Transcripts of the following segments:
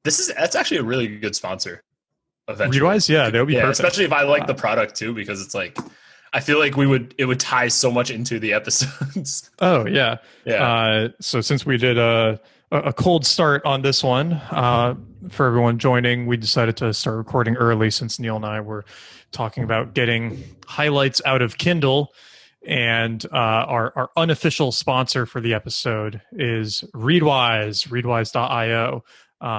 That's actually a really good sponsor. Eventually, Readwise, yeah, that would be perfect. especially if I like the product too, because it's like I feel like it would tie so much into the episodes. Oh yeah. Yeah. So since we did a cold start on this one, for everyone joining, we decided to start recording early since Neil and I were talking about getting highlights out of Kindle. And our unofficial sponsor for the episode is Readwise, readwise.io.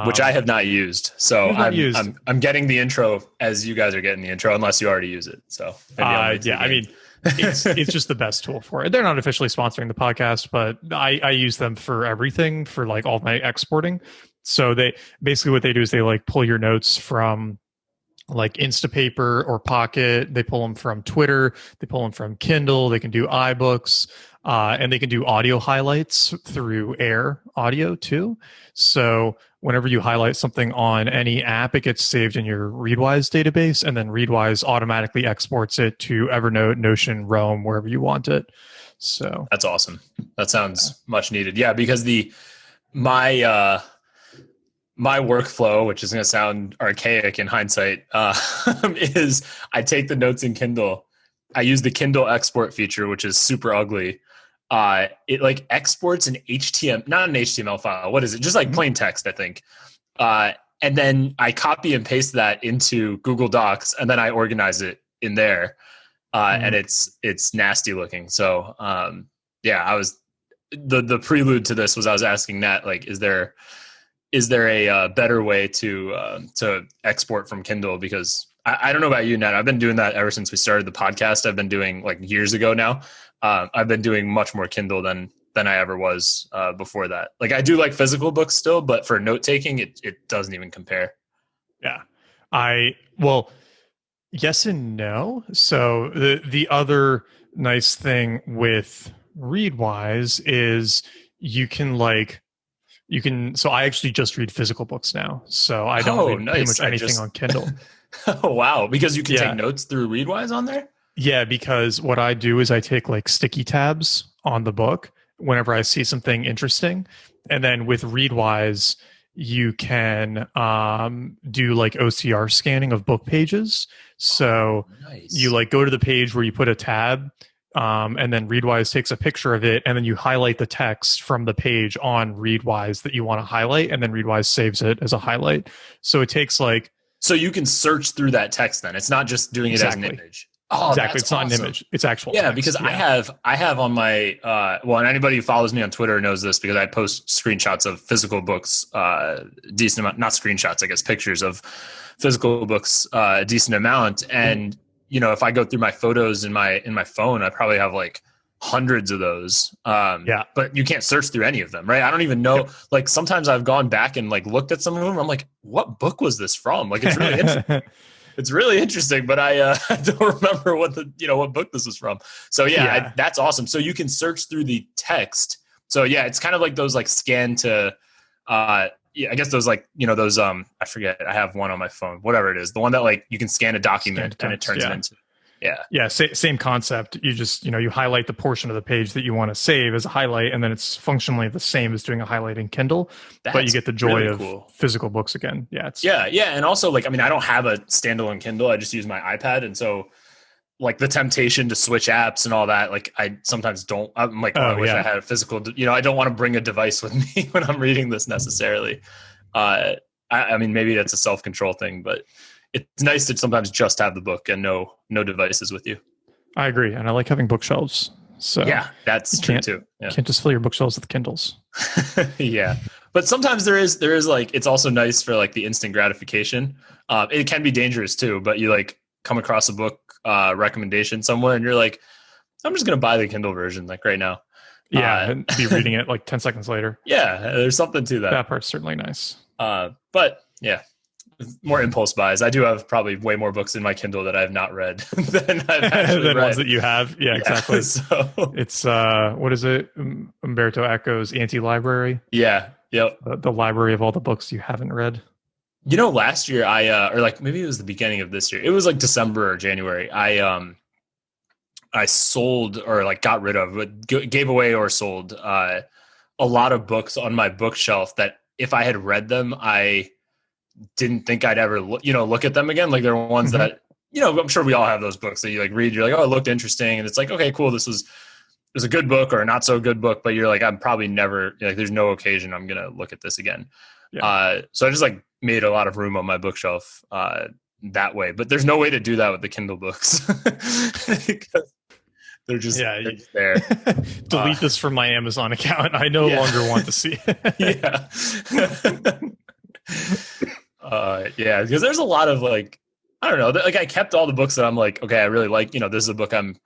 Which I have not used, so I'm getting the intro as you guys are getting the intro, unless you already use it. So yeah, I mean, it's just the best tool for it. They're not officially sponsoring the podcast, but I use them for everything, for like all my exporting. So they basically, what they do is they like pull your notes from like Instapaper or Pocket. They pull them from Twitter. They pull them from Kindle. They can do iBooks, and they can do audio highlights through Air Audio too. So whenever you highlight something on any app, it gets saved in your Readwise database, and then Readwise automatically exports it to Evernote, Notion, Roam, wherever you want it. So that's awesome. That sounds much needed. Yeah, because my workflow, which is going to sound archaic in hindsight, is I take the notes in Kindle. I use the Kindle export feature, which is super ugly. It like exports an HTML, not an HTML file. What is it? Just like plain text, I think. And then I copy and paste that into Google Docs, and then I organize it in there. And it's nasty looking. So yeah, I was the prelude to this was I was asking Nat, like, is there a better way to export from Kindle? Because I don't know about you, Nat. I've been doing that ever since we started the podcast. I've been doing, like, years ago now. I've been doing much more Kindle than I ever was before that. Like, I do like physical books still, but for note taking, it doesn't even compare. Yeah, well, yes and no. So the other nice thing with Readwise is you can. So I actually just read physical books now. So I don't read pretty much anything on Kindle. Oh, wow. Because you can take notes through Readwise on there? Yeah, because what I do is I take like sticky tabs on the book whenever I see something interesting. And then with Readwise, you can do like OCR scanning of book pages. So you like go to the page where you put a tab, and then Readwise takes a picture of it, and then you highlight the text from the page on Readwise that you want to highlight, and then Readwise saves it as a highlight. So it takes like... So you can search through that text then. It's not just doing it as an image. Oh, exactly. It's not an image. It's actual text. Because I have on my and anybody who follows me on Twitter knows this, because I post screenshots of physical books, decent amount, not screenshots, I guess, pictures of physical books, a decent amount. And if I go through my photos in my phone, I probably have like hundreds of those. But you can't search through any of them, right? I don't even know. Yep. Like, sometimes I've gone back and like looked at some of them. I'm like, what book was this from? Like, it's really interesting. It's really interesting, but I don't remember what book this was from. So that's awesome. So you can search through the text. So yeah, it's kind of like those like scan to, I guess those like, those, I forget, I have one on my phone, whatever it is. The one that like you can scan a document and it turns it into. Yeah. Same concept. You just, you highlight the portion of the page that you want to save as a highlight, and then it's functionally the same as doing a highlight in Kindle, but you get the joy of physical books again. Yeah. And also, like, I mean, I don't have a standalone Kindle. I just use my iPad. And so like the temptation to switch apps and all that, like I sometimes don't, I'm like, I wish I had a physical, I don't want to bring a device with me when I'm reading this necessarily. I mean, maybe that's a self-control thing, but it's nice to sometimes just have the book and no devices with you. I agree. And I like having bookshelves. So yeah, that's true too. Yeah. You can't just fill your bookshelves with Kindles. Yeah. But sometimes there is like, it's also nice for like the instant gratification. It can be dangerous too, but you like come across a book recommendation somewhere and you're like, I'm just going to buy the Kindle version like right now. Yeah. And be reading it like 10 seconds later. Yeah. There's something to that. That part's certainly nice. But yeah. More impulse buys. I do have probably way more books in my Kindle that I have not read than I've actually read. Ones that you have. Yeah, exactly. So it's what is it? Umberto Eco's Antilibrary. Yeah. Yep. The library of all the books you haven't read. Last year or like maybe it was the beginning of this year. It was like December or January. I sold or like got rid of, but gave away or sold a lot of books on my bookshelf that if I had read them, I didn't think I'd ever look at them again. Like there were ones that, I'm sure we all have those books that you like read, you're like, oh, it looked interesting, and it's like, okay, cool, it was a good book or a not so good book, but you're like, I'm probably never, like, there's no occasion I'm gonna look at this again. So I just like made a lot of room on my bookshelf that way, but there's no way to do that with the Kindle books. Because they're just, they're just there. Delete this from my Amazon account. I no longer want to see it. Because there's a lot of like, I don't know, like I kept all the books that I'm like, okay, I really like, this is a book I'm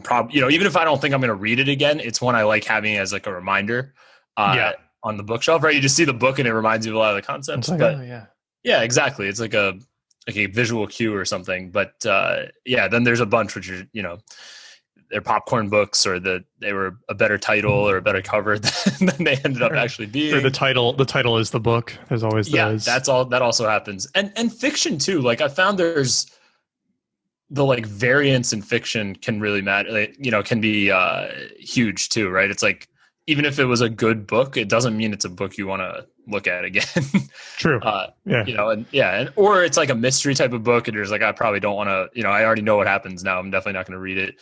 probably, even if I don't think I'm going to read it again, it's one I like having as like a reminder on the bookshelf, right? You just see the book and it reminds you of a lot of the concepts. Like, but yeah, exactly. It's like a visual cue or something. But then there's a bunch which are, they're popcorn books, or they were a better title or a better cover than they ended up actually being. Or the title is the book. There's always those. That's all. That also happens, and fiction too. Like I found there's the like variance in fiction can really matter. Can be huge too, right? It's like even if it was a good book, it doesn't mean it's a book you want to look at again. True. Or it's like a mystery type of book, and you're just like, I probably don't want to. I already know what happens now. I'm definitely not going to read it.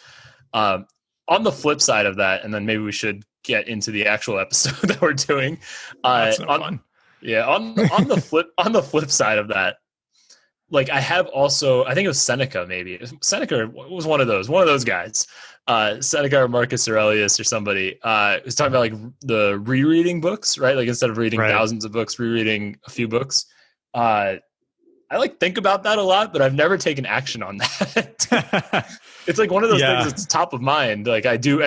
On the flip side of that, and then maybe we should get into the actual episode that we're doing. That's no fun. Yeah. On the flip side of that, like I have also, I think it was Seneca, maybe. Seneca was one of those guys. Seneca or Marcus Aurelius or somebody was talking about like the rereading books, right? Like instead of reading thousands of books, rereading a few books. I like think about that a lot, but I've never taken action on that. It's like one of those things that's top of mind. Like I do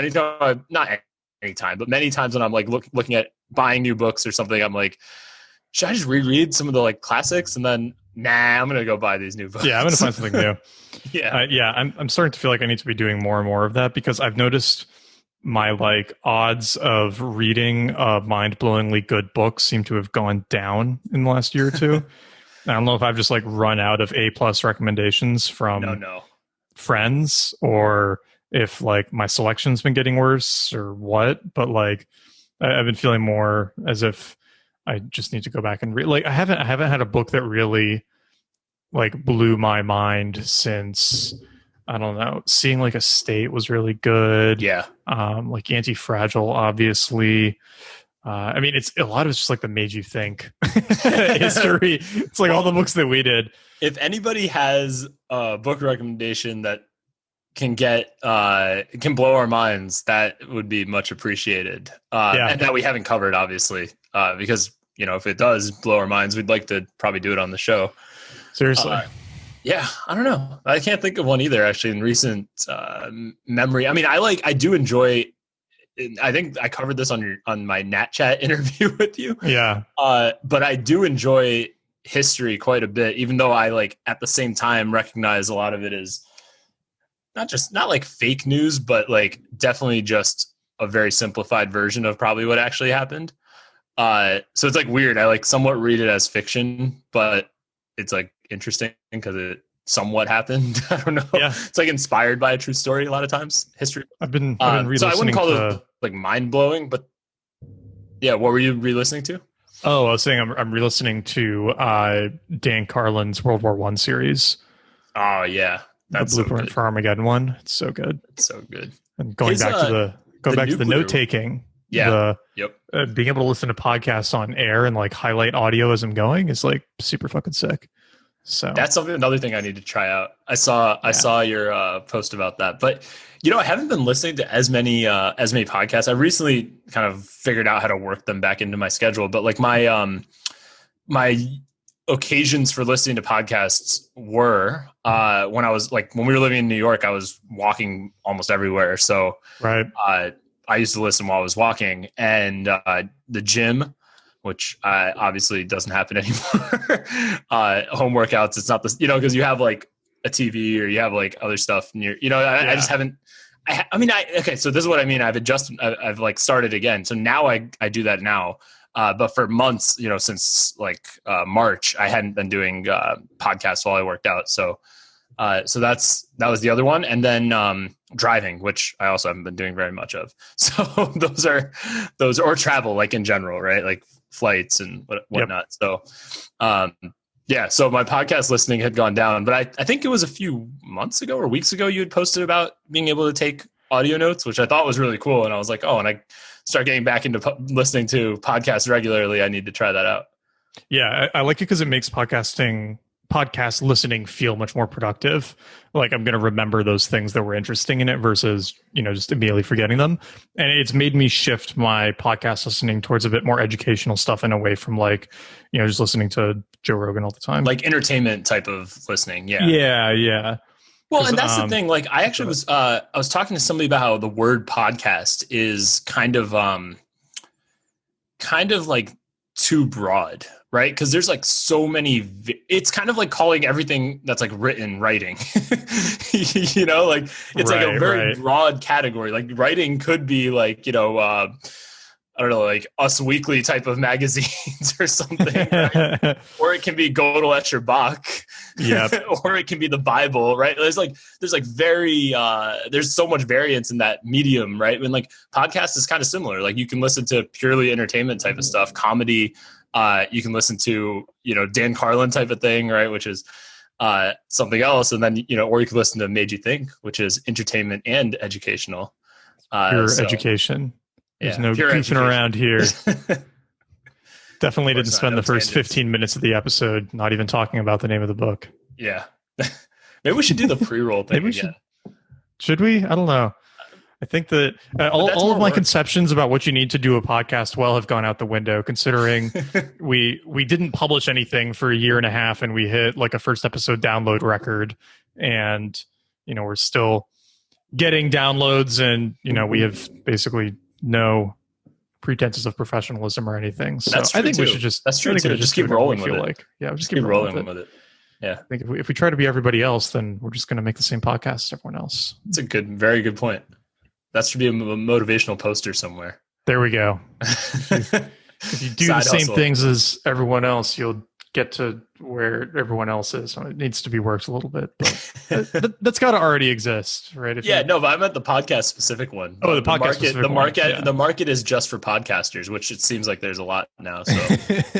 not anytime, but many times when I'm like looking at buying new books or something, I'm like, should I just reread some of the like classics? And then, I'm going to go buy these new books. Yeah, I'm going to find something new. I'm starting to feel like I need to be doing more and more of that, because I've noticed my like odds of reading a mind-blowingly good book seem to have gone down in the last year or two. I don't know if I've just like run out of A+ recommendations from friends, or if like my selection's been getting worse or what, but like I've been feeling more as if I just need to go back and read. Like I haven't had a book that really like blew my mind since, I don't know, Seeing Like a State was really good. Yeah. Like Anti-Fragile, obviously. I mean, it's a lot of it's just like the Made You Think history. It's like all the books that we did. If anybody has a book recommendation that can can blow our minds, that would be much appreciated. And that we haven't covered, obviously, because if it does blow our minds, we'd like to probably do it on the show. Seriously. I don't know. I can't think of one either, actually, in recent memory. I mean, I do enjoy. I think I covered this on my Nat Chat interview with you. Yeah. But I do enjoy history quite a bit, even though I like at the same time recognize a lot of it is not like fake news, but like definitely just a very simplified version of probably what actually happened. So it's like weird. I like somewhat read it as fiction, but it's like interesting because it somewhat happened. I don't know. Yeah. It's like inspired by a true story a lot of times. History. I've been re-listening. So I wouldn't call it like mind blowing, but yeah. What were you re-listening to? Oh, I was saying I'm re-listening to Dan Carlin's World War I series. Oh yeah, that's the Blueprint for Armageddon one. It's so good. It's so good. And going back to the note taking. Yeah. Being able to listen to podcasts on air and like highlight audio as I'm going is like super fucking sick. So that's another thing I need to try out. I saw your post about that, but I haven't been listening to as many podcasts. I recently kind of figured out how to work them back into my schedule, but like my occasions for listening to podcasts were when we were living in New York, I was walking almost everywhere. So I used to listen while I was walking, and the gym, which obviously doesn't happen anymore. Home workouts, it's not this, because you have like a TV or you have like other stuff, and I just haven't. Okay, so this is what I mean. I've adjusted. I've like started again. So now I do that now. But for months, since like March, I hadn't been doing podcasts while I worked out. So that was the other one. And then driving, which I also haven't been doing very much of. So those or travel, like in general, right? Like flights and whatnot. Yep. So, so my podcast listening had gone down, but I think it was a few months ago or weeks ago you had posted about being able to take audio notes, which I thought was really cool. And I was like, oh, and I start getting back into listening to podcasts regularly. I need to try that out. Yeah, I like it because it makes podcast listening feel much more productive. Like I'm going to remember those things that were interesting in it versus, just immediately forgetting them. And it's made me shift my podcast listening towards a bit more educational stuff and away from just listening to Joe Rogan all the time. Like entertainment type of listening. Yeah. Yeah. Well, and that's the thing. Like I actually I was talking to somebody about how the word podcast is kind of like too broad, right? Because there's like so many, it's kind of like calling everything that's like writing. Like it's like a very broad category. Like writing could be like, I don't know, like Us Weekly type of magazines or something, right? Or it can be Gödel Escher Bach, or it can be the Bible, right? There's so much variance in that medium, right? And like podcast is kind of similar. Like you can listen to purely entertainment type of stuff, comedy. You can listen to, Dan Carlin type of thing, right? Which is something else. And then, or you can listen to Made You Think, which is entertainment and educational. Pure education. There's no goofing around here. Definitely didn't spend the first 15 minutes of the episode not even talking about the name of the book. Yeah. Maybe we should do the pre-roll thing again. Should we? I don't know. I think that all of my conceptions about what you need to do a podcast well have gone out the window, considering we didn't publish anything for a year and a half and we hit like a first episode download record. And, we're still getting downloads and, we have basically no pretenses of professionalism or anything. So I think we should just just keep rolling with it. Like. Yeah, just keep rolling with it. Yeah. I think if we try to be everybody else, then we're just going to make the same podcast as everyone else. That's a very good point. That should be a motivational poster somewhere. There we go. If you do the same things as everyone else, you'll get to where everyone else is. So it needs to be worked a little bit, but that's got to already exist, right? But I meant the podcast specific one. Oh, the podcast the market is just for podcasters, which it seems like there's a lot now. So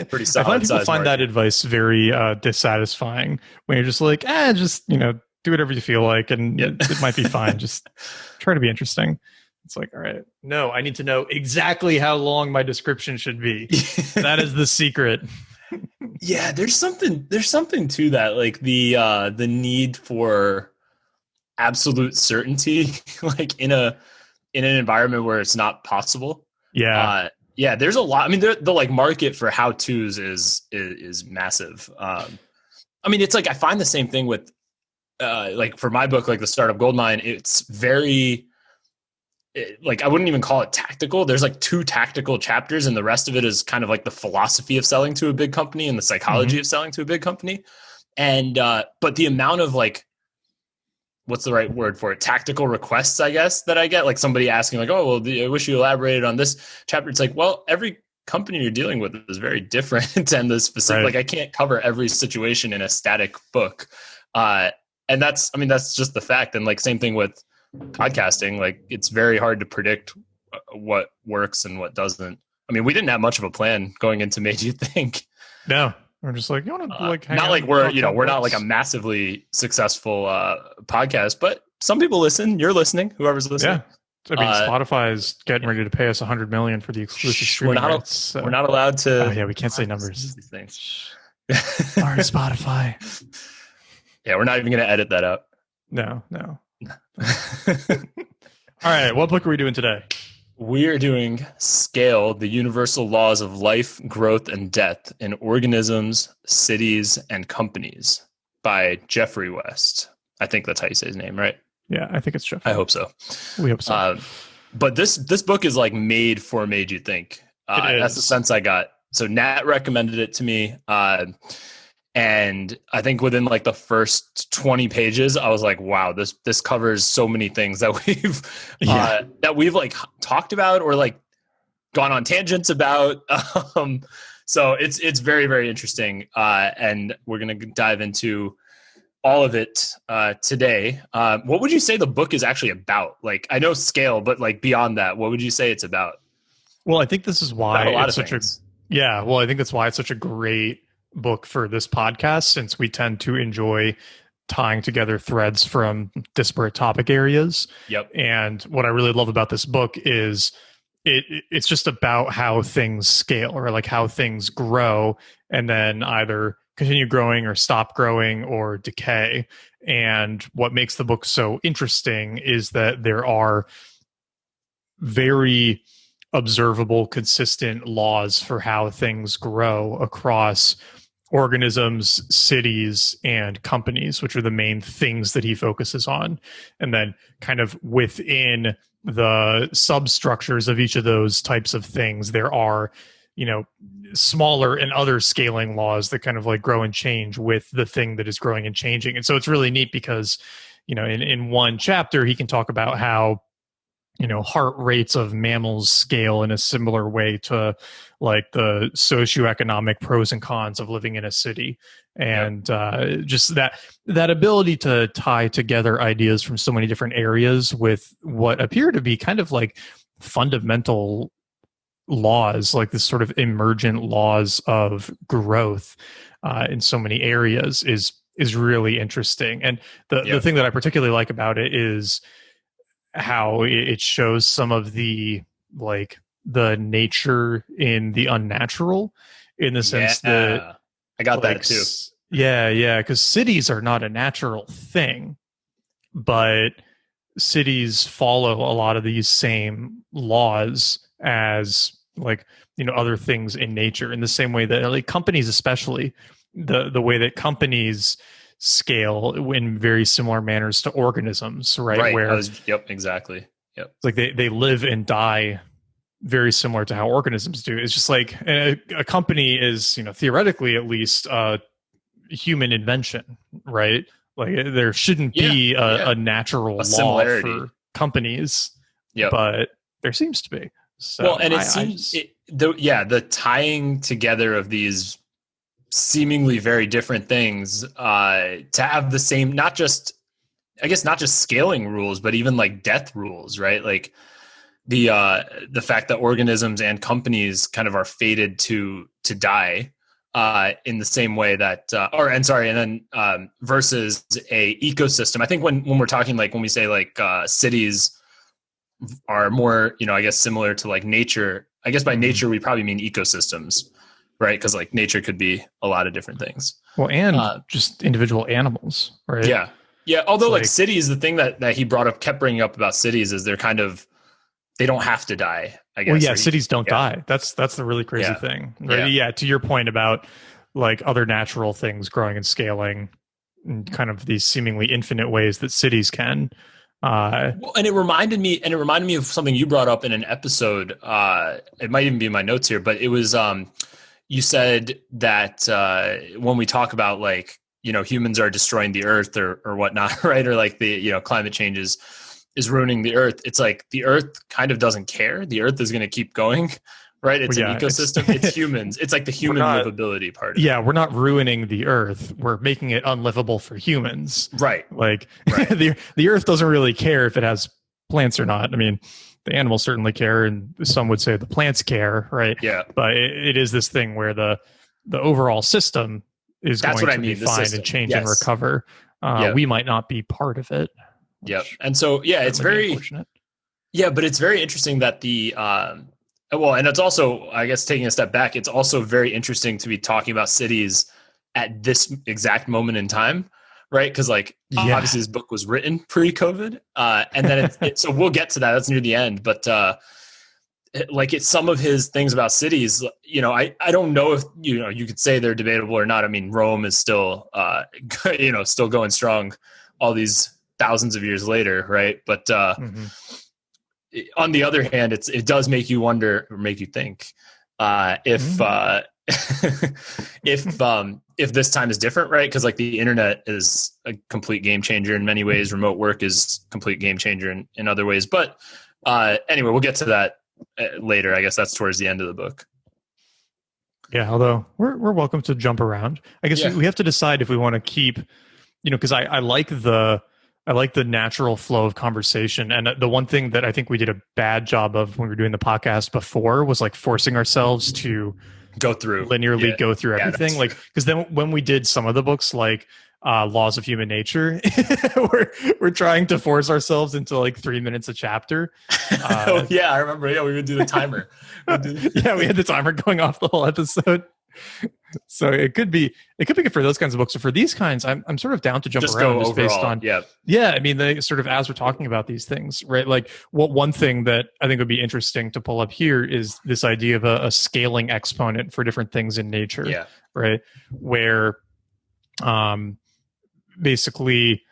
pretty solid. I find people find that advice very dissatisfying when you're just like, do whatever you feel like, and it might be fine. Just try to be interesting. It's like, all right, no, I need to know exactly how long my description should be. That is the secret. Yeah, there's something to that, like the need for absolute certainty, like in an environment where it's not possible. Yeah. There's a lot. I mean, the like market for how-tos is massive. It's like I find the same thing with like for my book, like The Startup Goldmine, it's very like, I wouldn't even call it tactical. There's like 2 tactical chapters and the rest of it is kind of like the philosophy of selling to a big company and the psychology of selling to a big company. And, but the amount of like, what's the right word for it? Tactical requests, I guess, that I get, like somebody asking like, oh, well, I wish you elaborated on this chapter. It's like, well, every company you're dealing with is very different and the specific, like I can't cover every situation in a static book. And that's just the fact. And like, same thing with podcasting, like it's very hard to predict what works and what doesn't. I mean, we didn't have much of a plan going into Made You Think. No, we're just like, you want to like, not like we're not like a massively successful podcast, but some people listen. You're listening, whoever's listening. Yeah. I mean, Spotify's getting ready to pay us $100 million for the exclusive streaming rights. So. We're not allowed to. Oh yeah, we can't say numbers. These things. Sorry, Spotify. Yeah, we're not even going to edit that out. No. All right, what book are we doing today? We are doing Scale, the Universal Laws of Life, Growth, and Death in Organisms, Cities, and Companies by Geoffrey West. I think that's how you say his name, right? Yeah, I think it's Geoffrey. I hope so. We hope so. But this book is like made you think. That's the sense I got. So Nat recommended it to me. And I think within like the first 20 pages, I was like, wow, this covers so many things that we've like talked about or like gone on tangents about. So it's very, very interesting. And we're going to dive into all of it today. What would you say the book is actually about? Like, I know Scale, but like beyond that, what would you say it's about? Well, I think this is why it's such a Yeah, well, I think that's why it's such a great book for this podcast, since we tend to enjoy tying together threads from disparate topic areas. Yep. And what I really love about this book is it's just about how things scale, or like how things grow and then either continue growing or stop growing or decay. And what makes the book so interesting is that there are very observable, consistent laws for how things grow across organisms, cities, and companies, which are the main things that he focuses on. And then kind of within the substructures of each of those types of things, there are, smaller and other scaling laws that kind of like grow and change with the thing that is growing and changing. And so it's really neat because, in one chapter, he can talk about how heart rates of mammals scale in a similar way to like the socioeconomic pros and cons of living in a city. And just that ability to tie together ideas from so many different areas with what appear to be kind of like fundamental laws, like this sort of emergent laws of growth in so many areas is really interesting. And the thing that I particularly like about it is how it shows some of the nature in the unnatural, in the sense that I got that too. Yeah, because cities are not a natural thing, but cities follow a lot of these same laws as other things in nature, in the same way that like companies, especially the way that companies scale in very similar manners to organisms, right? Where exactly. Yep. It's like they live and die very similar to how organisms do. It's just like a company is, theoretically at least a human invention, right? Like there shouldn't be a natural law similarity for companies, but there seems to be. So well, and it seems the tying together of these seemingly very different things to have the same, not just scaling rules, but even like death rules, right? Like the fact that organisms and companies kind of are fated to die in the same way that versus a ecosystem. I think when we're talking, like when we say like cities are more, similar to like nature, I guess by nature we probably mean ecosystems, right? Because like nature could be a lot of different things. Well, and just individual animals, right? Yeah. Yeah. Although like cities, the thing that he kept bringing up about cities is they're kind of, they don't have to die, I guess. Well, yeah, cities don't die. That's the really crazy thing, right? Yeah. To your point about like other natural things growing and scaling in kind of these seemingly infinite ways that cities can. Well, and it reminded me of something you brought up in an episode. It might even be in my notes here, but it was, you said that when we talk about like, humans are destroying the earth or whatnot, right? Or like the, climate change is ruining the earth. It's like the earth kind of doesn't care. The earth is going to keep going, right? It's an ecosystem. It's humans. It's like the human livability part of it. We're not ruining the earth. We're making it unlivable for humans. Right. Like the earth doesn't really care if it has plants or not. I mean, the animals certainly care, and some would say the plants care, right? Yeah. But it is this thing where the overall system is going to be fine and change and recover. We might not be part of it. Yeah. And so, it's very unfortunate. Yeah, but it's very interesting that and it's also, I guess, taking a step back, it's also very interesting to be talking about cities at this exact moment in time, right? Because obviously this book was written pre-COVID, and then so we'll get to that. That's near the end, but it's some of his things about cities. I don't know if you could say they're debatable or not. I mean, Rome is still still going strong all these thousands of years later, right? But on the other hand, it does make you wonder or make you think if this time is different, right? Because like the internet is a complete game changer in many ways. Remote work is a complete game changer in other ways. But anyway, we'll get to that later. I guess that's towards the end of the book. Yeah, although we're welcome to jump around. I guess we have to decide if we want to keep, because I like the natural flow of conversation. And the one thing that I think we did a bad job of when we were doing the podcast before was like forcing ourselves to linearly go through everything. Like, because then when we did some of the books, like Laws of Human Nature, we're trying to force ourselves into like 3 minutes a chapter. Yeah, I remember. Yeah, we would do the timer. Yeah, we had the timer going off the whole episode. So it could be good for those kinds of books. So for these kinds, I'm sort of down to jump around just based on I mean, they sort of, as we're talking about these things, right? Like one thing that I think would be interesting to pull up here is this idea of a scaling exponent for different things in nature, right? Where basically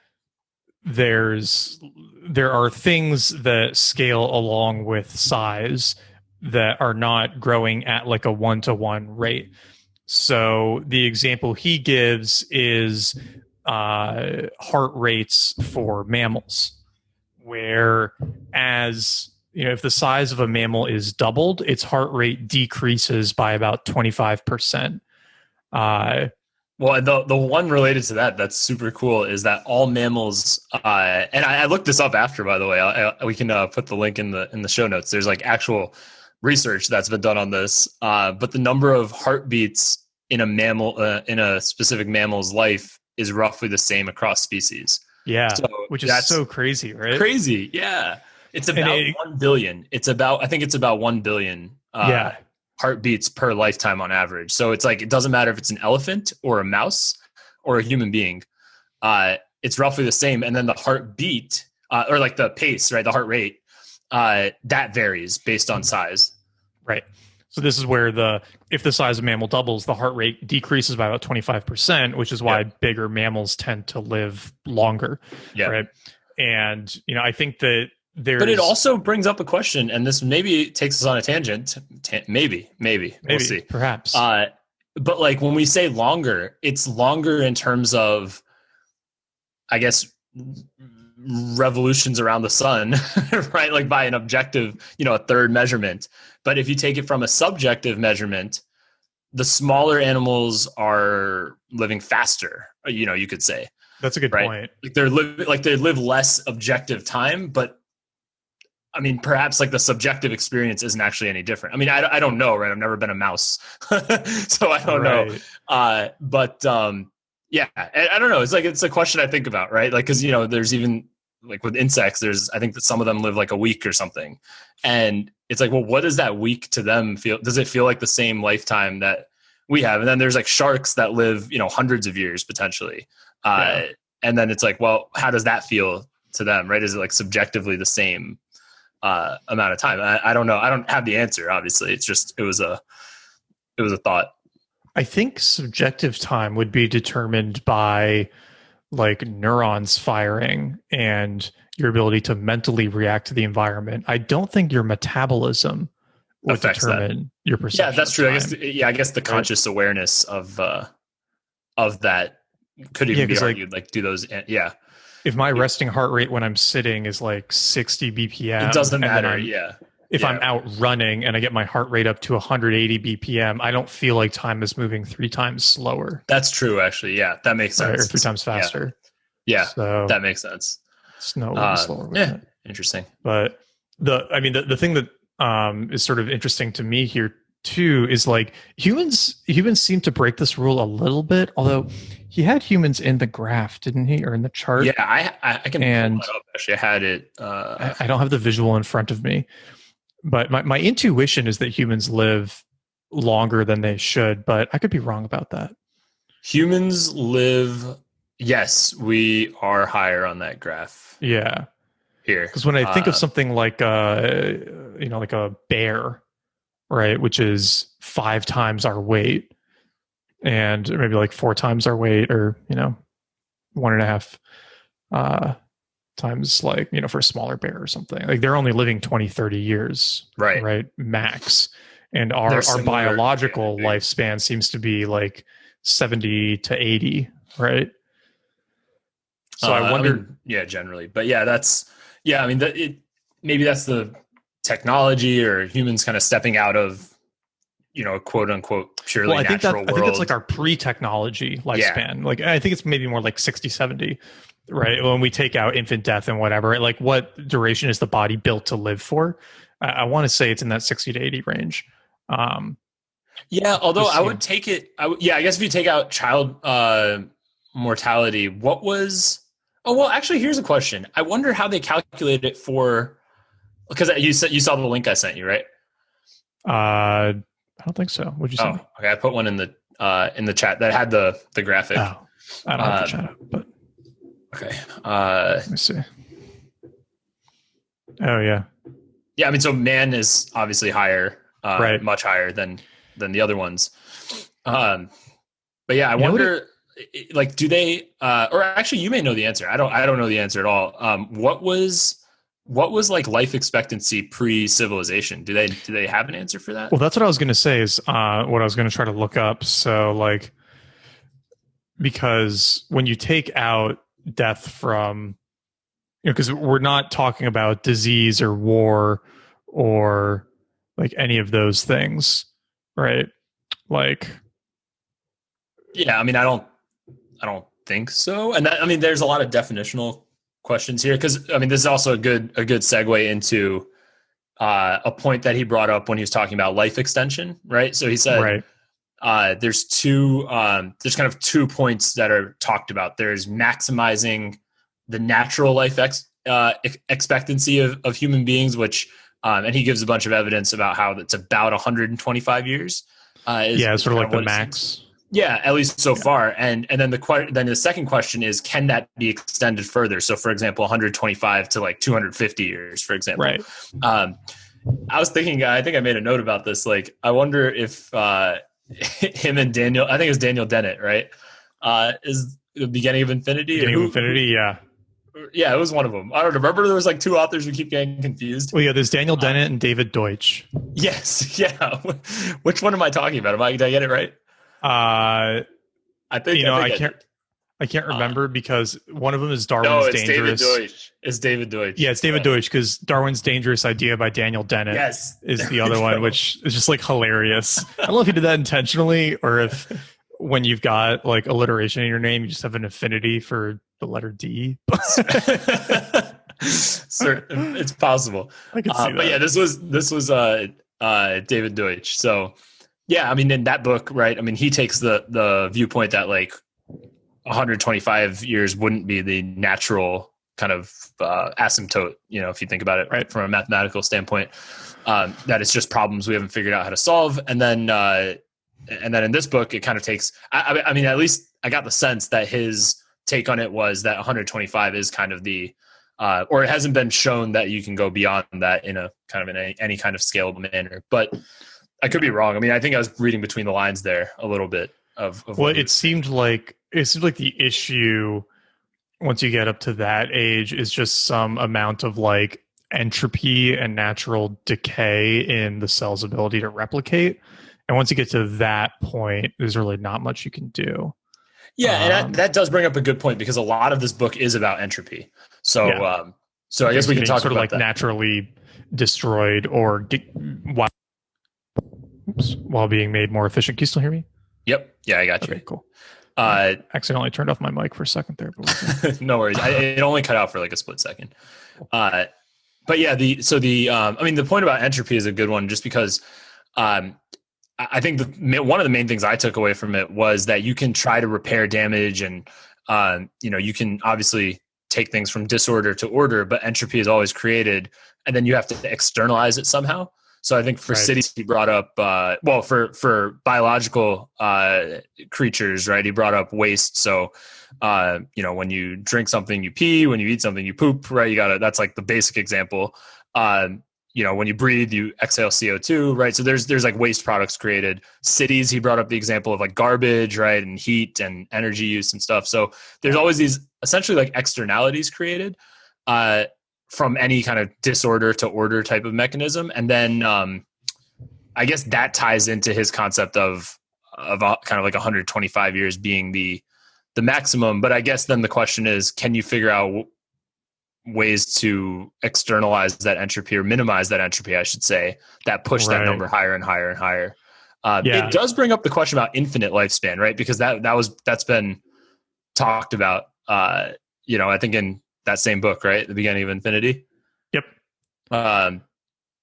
there are things that scale along with size that are not growing at like a 1-to-1 rate. So the example he gives is heart rates for mammals, where as you know, if the size of a mammal is doubled, its heart rate decreases by about 25%. Well, the one related to that's super cool is that all mammals, and I looked this up after, by the way. We can put the link in the show notes. There's like actual research that's been done on this, but the number of heartbeats in a mammal, in a specific mammal's life, is roughly the same across species. Yeah, so which is so crazy, right? Crazy, yeah. It's about 1 billion. I think it's about 1 billion. Heartbeats per lifetime on average. So it's like, it doesn't matter if it's an elephant or a mouse or a human being. It's roughly the same. And then the heartbeat, or like the pace, right? The heart rate, that varies based on size. Right. So this is where if the size of mammal doubles, the heart rate decreases by about 25%, which is why bigger mammals tend to live longer. Yeah. Right. And, I think that but it also brings up a question, and this maybe takes us on a tangent. Maybe. We'll see. Perhaps. But like when we say longer, it's longer in terms of, I guess, revolutions around the sun, right? Like by an objective, a third measurement. But if you take it from a subjective measurement, the smaller animals are living faster, you could say. That's a good point. Like they live less objective time, but I mean, perhaps like the subjective experience isn't actually any different. I mean, I don't know, right? I've never been a mouse, so I don't know. But yeah, I don't know. It's a question I think about, right? Like, because there's even like with insects, I think that some of them live like a week or something, and it's like, well, what does that week to them feel? Does it feel like the same lifetime that we have? And then there's like sharks that live, hundreds of years potentially, and then it's like, well, how does that feel to them, right? Is it like subjectively the same amount of time? I don't know. I don't have the answer. Obviously, it's just it was a thought. I think subjective time would be determined by like neurons firing and your ability to mentally react to the environment. I don't think your metabolism would determine your perception. Yeah, that's true. I guess the conscious awareness of that could even be argued. Like, do those? Yeah. If my resting heart rate when I'm sitting is like 60 BPM, it doesn't matter. If I'm out running and I get my heart rate up to 180 BPM, I don't feel like time is moving 3 times slower. That's true, actually. Yeah, that makes sense. Or 3 times faster. Yeah, so that makes sense. It's no slower. Yeah, interesting. But the thing that is sort of interesting to me here too is like humans seem to break this rule a little bit, although he had humans in the graph, didn't he, or in the chart? Yeah, I can pull that up. Actually, I had it. I don't have the visual in front of me, but my intuition is that humans live longer than they should, but I could be wrong about that. Humans live. Yes, we are higher on that graph. Yeah, here, because when I think of something like like a bear, right, which is 5 times our weight, and maybe like 4 times our weight, or 1.5 times, like for a smaller bear or something. Like they're only living 20-30 years, right max, and our biological lifespan seems to be like 70 to 80, right? So I wonder, generally, but maybe that's the technology or humans kind of stepping out of a quote unquote purely natural world. I think that's like our pre-technology lifespan. Like I think it's maybe more like 60, 70, right? When we take out infant death and whatever, like what duration is the body built to live for? I want to say it's in that 60 to 80 range. Yeah, although I would take it. I guess if you take out child mortality, what was? Oh well, actually, here's a question. I wonder how they calculate it for, because you saw the link I sent you, right? I don't think so. What'd you say? Oh, okay. I put one in the chat that had the graphic. Oh, I don't have the chat up, but okay. Let me see. Oh yeah. Yeah, I mean, so man is obviously higher, right, much higher than the other ones. But yeah, I wonder, like, do they? Or actually, you may know the answer. I don't know the answer at all. What was like life expectancy pre-civilization? Do they have an answer for that? Well, that's what I was going to say. Is what I was going to try to look up. So, like, because when you take out death from, because we're not talking about disease or war or like any of those things, right? Like, yeah, I mean, I don't think so. And that, I mean, there's a lot of definitional questions here, because I mean, this is also a good segue into a point that he brought up when he was talking about life extension, right? So he said, there's kind of 2 points that are talked about. There's maximizing the natural life expectancy of human beings, which and he gives a bunch of evidence about how it's about 125 years. Is sort of like the max. Yeah, at least so far. And then the second question is, can that be extended further? So, for example, 125 to like 250 years, for example. Right. I was thinking, I think I made a note about this. Like, I wonder if him and Daniel, I think it was Daniel Dennett, right? Is the beginning of Infinity? Beginning of Infinity, yeah. Yeah, it was one of them. I don't remember. There was like 2 authors. We keep getting confused. Well, yeah, there's Daniel Dennett and David Deutsch. Yes, yeah. Which one am I talking about? Did I get it right? I think I can't remember because one of them is Darwin's Dangerous. David Deutsch. It's David Deutsch. Yeah, it's David Deutsch, because Darwin's Dangerous Idea by Daniel Dennett is the other one, which is just like hilarious. I don't know if he did that intentionally or if when you've got like alliteration in your name, you just have an affinity for the letter D. It's possible. I can see that. But yeah, this was David Deutsch. So yeah, I mean, in that book, right? I mean, he takes the viewpoint that like 125 years wouldn't be the natural kind of asymptote, if you think about it, right, from a mathematical standpoint, that it's just problems we haven't figured out how to solve. And then in this book, it kind of takes, I mean, at least I got the sense that his take on it was that 125 is kind of the, or it hasn't been shown that you can go beyond that in a kind of any kind of scalable manner. But I could be wrong. I mean, I think I was reading between the lines there a little bit of well, it seemed like the issue once you get up to that age is just some amount of like entropy and natural decay in the cell's ability to replicate. And once you get to that point, there's really not much you can do. Yeah, and that does bring up a good point, because a lot of this book is about entropy. So, yeah. So I guess we can talk sort about of like that. Naturally destroyed or while being made more efficient. Can you still hear me? Yep. Yeah, I got you. Okay, cool. I accidentally turned off my mic for a second there. But no worries. It only cut out for like a split second. But yeah, I mean, the point about entropy is a good one, just because I think one of the main things I took away from it was that you can try to repair damage, and you can obviously take things from disorder to order, but entropy is always created, and then you have to externalize it somehow. So I think for cities, he brought up, for biological creatures, right? He brought up waste. So, when you drink something, you pee. When you eat something, you poop, right? That's like the basic example. When you breathe, you exhale CO2, right? So there's like waste products created. Cities, he brought up the example of like garbage, right? And heat and energy use and stuff. So there's always these essentially like externalities created from any kind of disorder to order type of mechanism. And then I guess that ties into his concept of kind of like 125 years being the maximum. But I guess then the question is, can you figure out ways to externalize that entropy, or minimize that entropy, I should say, that push that number higher and higher and higher? It does bring up the question about infinite lifespan, right? Because that's been talked about, I think in that same book, right? The Beginning of Infinity. Yep.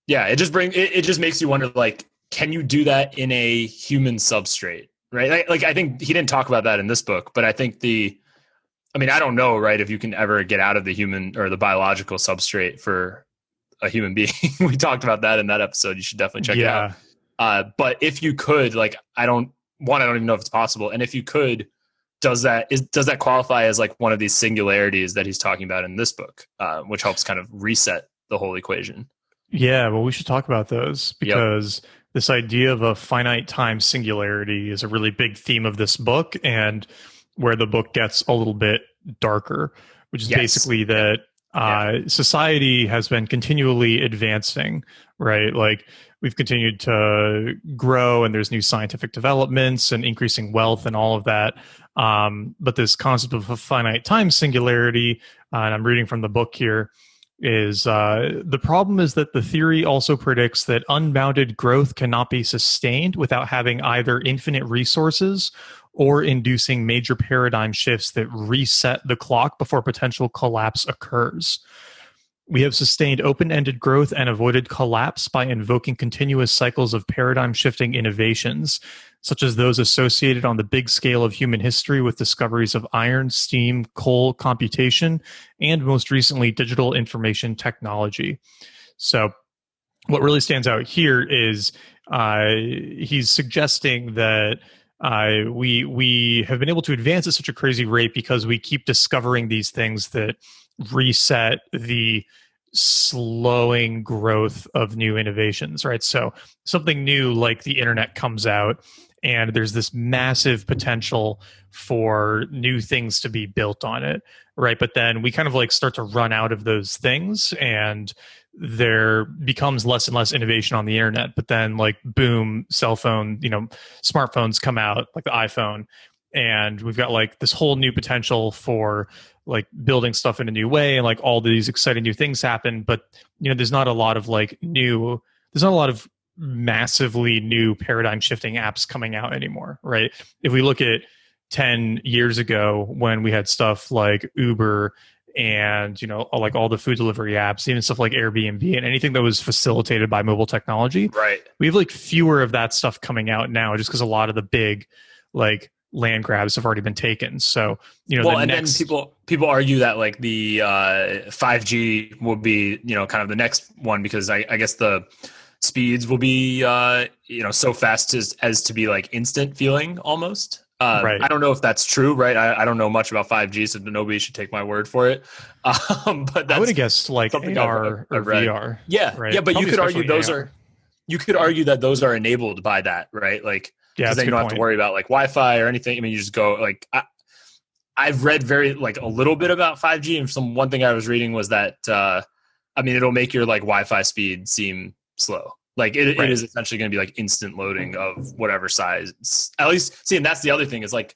Yeah. It just makes you wonder, like, can you do that in a human substrate, right? Like I think he didn't talk about that in this book, but I think I don't know, right, if you can ever get out of the human or the biological substrate for a human being. We talked about that in that episode. You should definitely check it out. But if you could, like, I don't even know if it's possible. And if you could, does that qualify as like one of these singularities that he's talking about in this book, which helps kind of reset the whole equation? Yeah, well, we should talk about those because this idea of a finite time singularity is a really big theme of this book, and where the book gets a little bit darker, which is basically that society has been continually advancing, right? Like we've continued to grow and there's new scientific developments and increasing wealth and all of that. But this concept of a finite time singularity, and I'm reading from the book here, is the problem is that the theory also predicts that unbounded growth cannot be sustained without having either infinite resources or inducing major paradigm shifts that reset the clock before potential collapse occurs. We have sustained open-ended growth and avoided collapse by invoking continuous cycles of paradigm-shifting innovations, such as those associated on the big scale of human history with discoveries of iron, steam, coal, computation, and most recently, digital information technology. So what really stands out here is he's suggesting that we have been able to advance at such a crazy rate because we keep discovering these things that reset the slowing growth of new innovations, right? So something new like the internet comes out and there's this massive potential for new things to be built on it, right? But then we kind of like start to run out of those things and there becomes less and less innovation on the internet. But then like boom, cell phone, smartphones come out like the iPhone, and we've got like this whole new potential for like building stuff in a new way, and like all these exciting new things happen. But there's not a lot of massively new paradigm shifting apps coming out anymore, right? If we look at 10 years ago when we had stuff like Uber and like all the food delivery apps, even stuff like Airbnb and anything that was facilitated by mobile technology, right? We have like fewer of that stuff coming out now just because a lot of the big like land grabs have already been taken. So then people argue that like the 5G will be kind of the next one, because I guess the speeds will be so fast as to be like instant feeling almost. Right. I don't know if that's true, right? I don't know much about 5G, so nobody should take my word for it. But I would have guessed like AR or VR. Yeah, right? Yeah, but Probably you could argue AR. You could argue that those are enabled by that, right? Like, because then you don't have to worry about like Wi-Fi or anything. I mean, you just go like. I've read a little bit about 5G, and one thing I was reading was that it'll make your like Wi-Fi speed seem slow. Like it is essentially going to be like instant loading of whatever size. At least, see, and that's the other thing is like,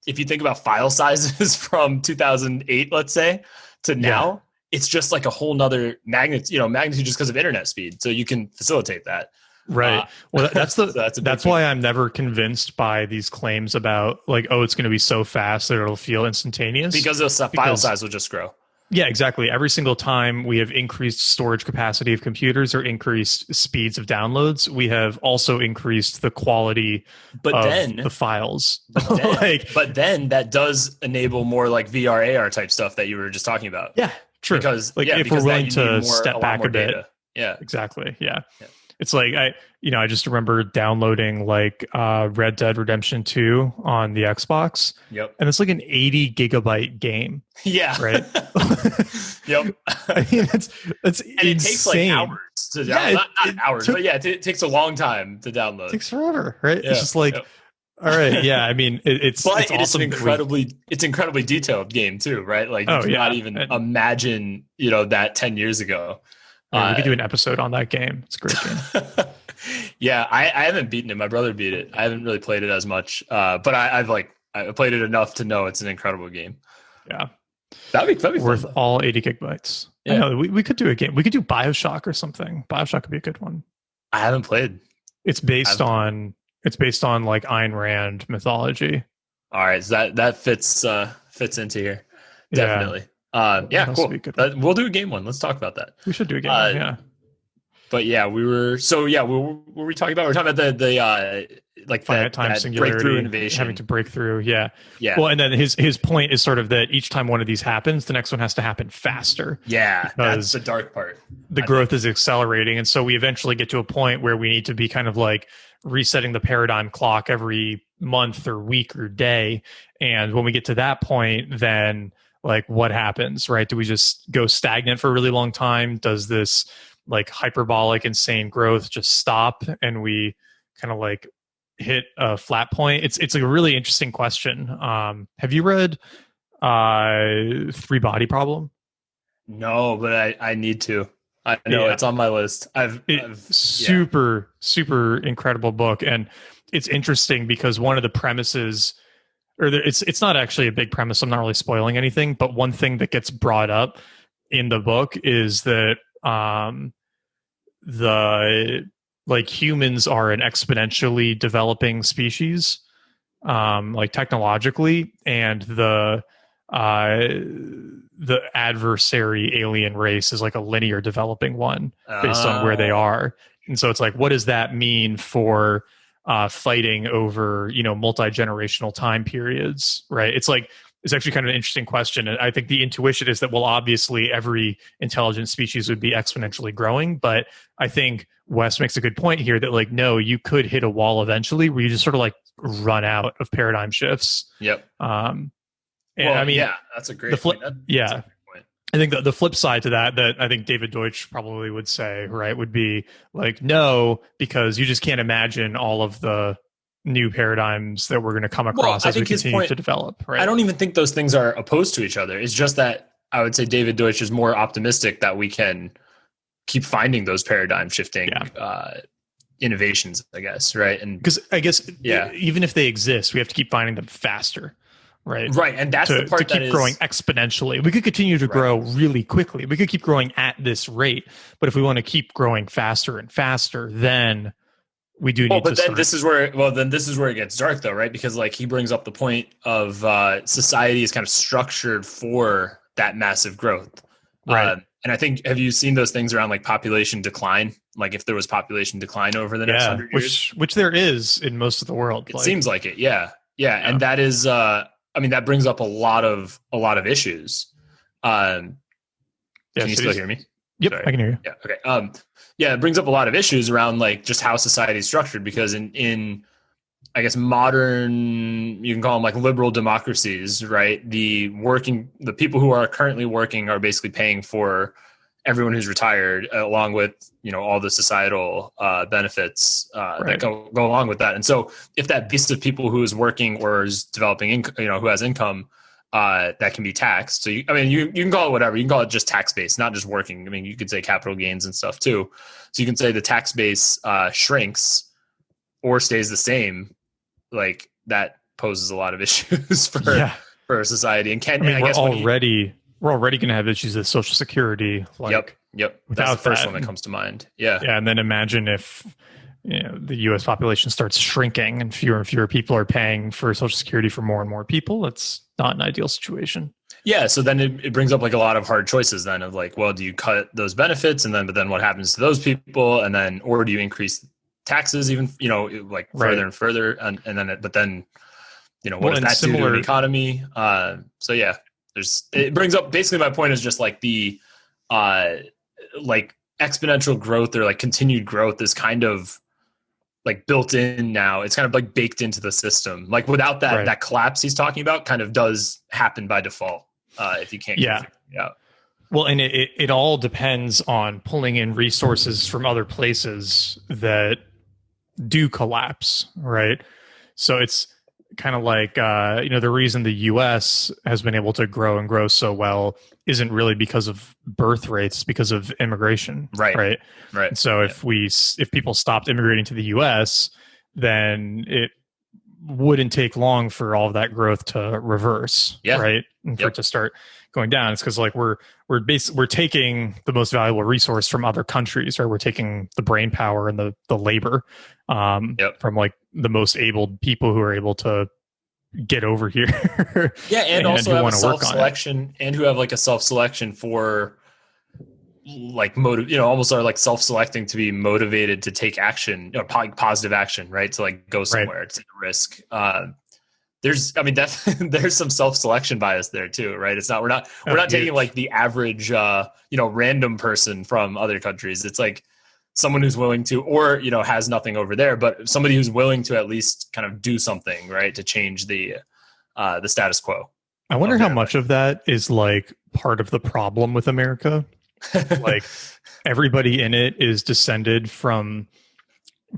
if you think about file sizes from 2008, let's say, to now, it's just like a whole nother magnitude just because of internet speed. So you can facilitate that. Right. Well, that's why I'm never convinced by these claims about like, oh, it's going to be so fast that it'll feel instantaneous. Because the file size will just grow. Yeah, exactly. Every single time we have increased storage capacity of computers or increased speeds of downloads, we have also increased the quality of the files. But then that does enable more like VR, AR type stuff that you were just talking about. Yeah, true. Because if we're willing to step back a bit. Data. Yeah, exactly. Yeah. It's like I just remember downloading like Red Dead Redemption 2 on the Xbox. Yep. And it's like an 80 gigabyte game. Yeah. Right. Yep. I mean, it's and it takes like hours to download. Not hours, but it takes a long time to download. It takes forever, right? Yeah. It's just like, all right, yeah. I mean, it's awesome. It's incredibly detailed game too, right? Like you cannot even imagine, that 10 years ago. We could do an episode on that game. It's a great game. Yeah, I haven't beaten it. My brother beat it. I haven't really played it as much, but I've played it enough to know it's an incredible game. Yeah, that'd be worth fun, all 80 gigabytes. Yeah, I know, we could do a game. We could do BioShock or something. BioShock could be a good one. I haven't played. It's based on like Ayn Rand mythology. All right, so that fits into here definitely. Yeah, cool. We'll do a game one. Let's talk about that. We should do a game one, yeah. But yeah, we were what were we talking about? We're talking about the like finite time singularity, breakthrough innovation, having to break through. Yeah. Yeah. Well, and then his point is sort of that each time one of these happens, the next one has to happen faster. Yeah, that's the dark part. The growth is accelerating. And so we eventually get to a point where we need to be kind of like resetting the paradigm clock every month or week or day. And when we get to that point, then like what happens, right? Do we just go stagnant for a really long time? Does this like hyperbolic, insane growth just stop and we kind of like hit a flat point? It's like a really interesting question. Have you read Three Body Problem? No, but I need to. I know it's on my list. Super incredible book, and it's interesting because one of the premises, or it's not actually a big premise. I'm not really spoiling anything, but one thing that gets brought up in the book is that humans are an exponentially developing species, like technologically, and the adversary alien race is like a linear developing one based on where they are. And so it's like, what does that mean for fighting over, multi-generational time periods, right? It's actually kind of an interesting question. And I think the intuition is that, well, obviously every intelligent species would be exponentially growing. But I think Wes makes a good point here that like, no, you could hit a wall eventually where you just sort of like run out of paradigm shifts. Yep. And I mean, that's a great point. I think the flip side to that I think David Deutsch probably would say, right, would be like, no, because you just can't imagine all of the new paradigms that we're going to come across as we continue to develop. Right? I don't even think those things are opposed to each other. It's just that I would say David Deutsch is more optimistic that we can keep finding those paradigm shifting innovations, I guess, right? And because I guess even if they exist, we have to keep finding them faster. Right. And that's the part to keep growing exponentially. We could continue to grow really quickly. We could keep growing at this rate, but if we want to keep growing faster and faster, then we do need to then this is where it gets dark though, right? Because like he brings up the point of society is kind of structured for that massive growth. Right. And I think, have you seen those things around like population decline? Like if there was population decline over the next 100 years? Which there is in most of the world. It seems like it. Yeah. And that is, that brings up a lot of issues. Can you still hear me? Yep, Sorry. I can hear you. Yeah. Okay. It brings up a lot of issues around like just how society is structured, because in I guess modern, you can call them like liberal democracies, right? The people who are currently working are basically paying for everyone who's retired, along with, all the societal benefits that go along with that. And so if that base of people who is working or is developing, who has income, that can be taxed. So you can call it whatever. You can call it just tax base, not just working. I mean, you could say capital gains and stuff too. So you can say the tax base shrinks or stays the same. Like that poses a lot of issues for society. And we're already going to have issues with Social Security. Yep. That's the first one that comes to mind. Yeah. Yeah. And then imagine if the U.S. population starts shrinking and fewer people are paying for Social Security for more and more people. It's not an ideal situation. Yeah. So then it brings up like a lot of hard choices then of like, well, do you cut those benefits but then what happens to those people? And then, or do you increase taxes even, like further and further? And then, what does that do to the economy? It brings up, basically my point is just like the, like exponential growth or like continued growth is kind of like built in now. It's kind of like baked into the system. Like without that, that collapse he's talking about kind of does happen by default. If you can't. Well, and it all depends on pulling in resources from other places that do collapse. Right. So it's kind of like, the reason the U.S. has been able to grow and grow so well isn't really because of birth rates, it's because of immigration. Right. So if people stopped immigrating to the U.S., then it wouldn't take long for all of that growth to reverse. Right. And for it to start going down. It's because like we're taking the most valuable resource from other countries, right? We're taking the brain power and the labor from like the most able people who are able to get over here. And also have a self-selection and who have like a self-selection for, like almost are like self-selecting to be motivated to take action, positive action, right? To like go somewhere, to take a risk. There's some self-selection bias there too, right? We're not taking like the average, random person from other countries. It's like someone who's willing to, or, has nothing over there, but somebody who's willing to at least kind of do something, right, to change the status quo. I wonder how much of that is like part of the problem with America. Like everybody in it is descended from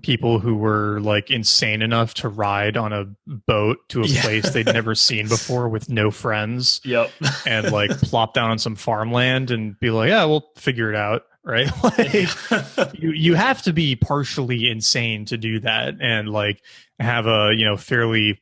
people who were like insane enough to ride on a boat to a place they'd never seen before with no friends. Yep. And like plop down on some farmland and be like, yeah, we'll figure it out. Right. Like you have to be partially insane to do that and like have a, fairly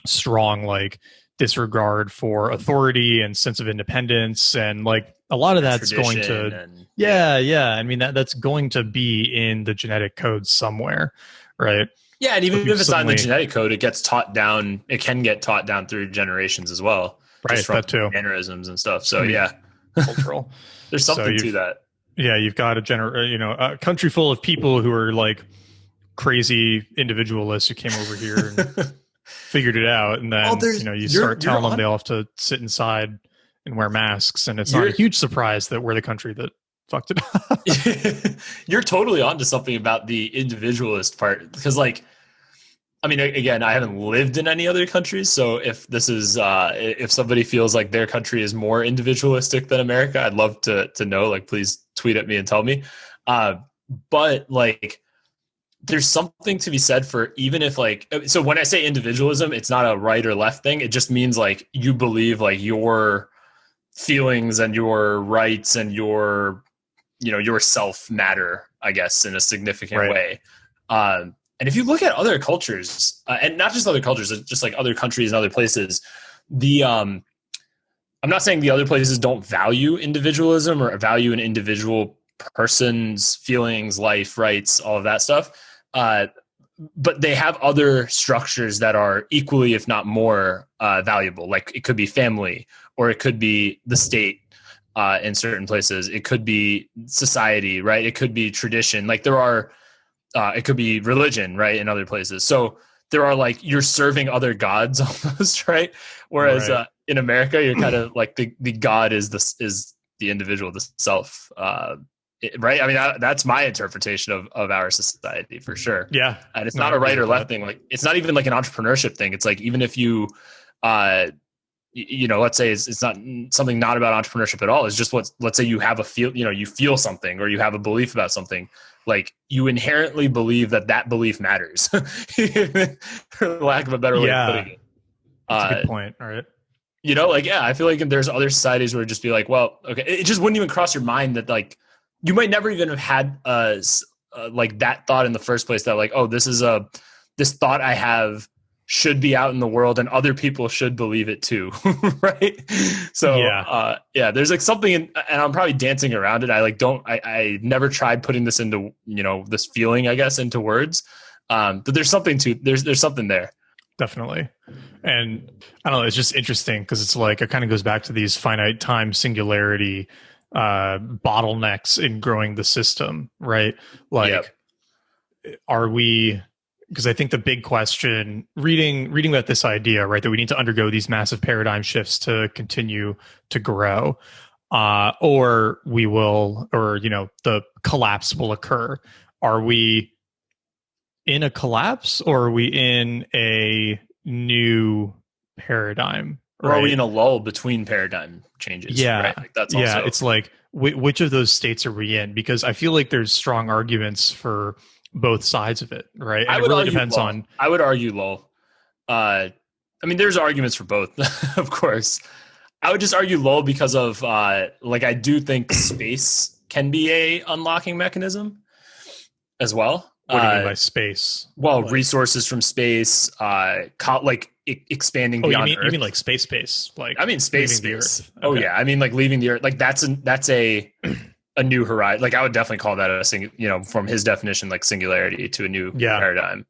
strong like disregard for authority and sense of independence, and like a lot of that's going to I mean that's going to be in the genetic code somewhere, right? Yeah, and even if it's not in the genetic code, it can get taught down through generations as well, right? Just from that too, mannerisms and stuff. So cultural. There's something to that. Yeah, you've got a country full of people who are like crazy individualists who came over here and figured it out, and then you start telling them they all have to sit inside and wear masks, and it's not a huge surprise that we're the country that fucked it up. You're totally onto something about the individualist part, because again, I haven't lived in any other countries, so if this is if somebody feels like their country is more individualistic than America, I'd love to know. Like, please tweet at me and tell me. But like, there's something to be said for, even if like, so when I say individualism, it's not a right or left thing. It just means like you believe like your feelings and your rights and your self matter, I guess, in a significant way. And if you look at other cultures, and not just other cultures, just like other countries and other places, I'm not saying the other places don't value individualism or value an individual person's feelings, life, rights, all of that stuff. But they have other structures that are equally, if not more, valuable. Like it could be family, or it could be the state in certain places. It could be society, right? It could be tradition. Like there are, it could be religion, right? In other places. So there are like, you're serving other gods almost, right? Whereas in America, you're kind of like the God is the individual, the self, right? I mean, that's my interpretation of our society for sure. Yeah. And it's not a right or left thing. Like, it's not even like an entrepreneurship thing. It's like, even if you, let's say it's not something not about entrepreneurship at all. It's just let's say you have you feel something, or you have a belief about something. Like, you inherently believe that belief matters, for lack of a better way of putting it. That's a good point. All right. I feel like there's other societies where it'd just be like, well, okay. It just wouldn't even cross your mind that like, you might never even have had like that thought in the first place, that like, oh, this thought I have should be out in the world and other people should believe it too. Right. So there's like something and I'm probably dancing around it. I never tried putting this into, this feeling, I guess, into words. But there's something there's something there. Definitely. And I don't know, it's just interesting because it's like, it kind of goes back to these finite time singularity bottlenecks in growing the system, right? Like, are we, because I think the big question, reading about this idea, right, that we need to undergo these massive paradigm shifts to continue to grow, or the collapse will occur. Are we in a collapse, or are we in a new paradigm? Or are we in a lull between paradigm changes? Yeah. Right? Like that's also... it's like, which of those states are we in? Because I feel like there's strong arguments for both sides of it, right? And it really depends on... I would argue lull. There's arguments for both, of course. I would just argue lull because of, I do think space can be a unlocking mechanism as well. What do you mean by space? Well, resources from space, expanding beyond Earth. You mean like space? Like, I mean space. Okay. Oh yeah, I mean like leaving the Earth. Like that's a new horizon. Like I would definitely call that from his definition, like singularity to a new paradigm.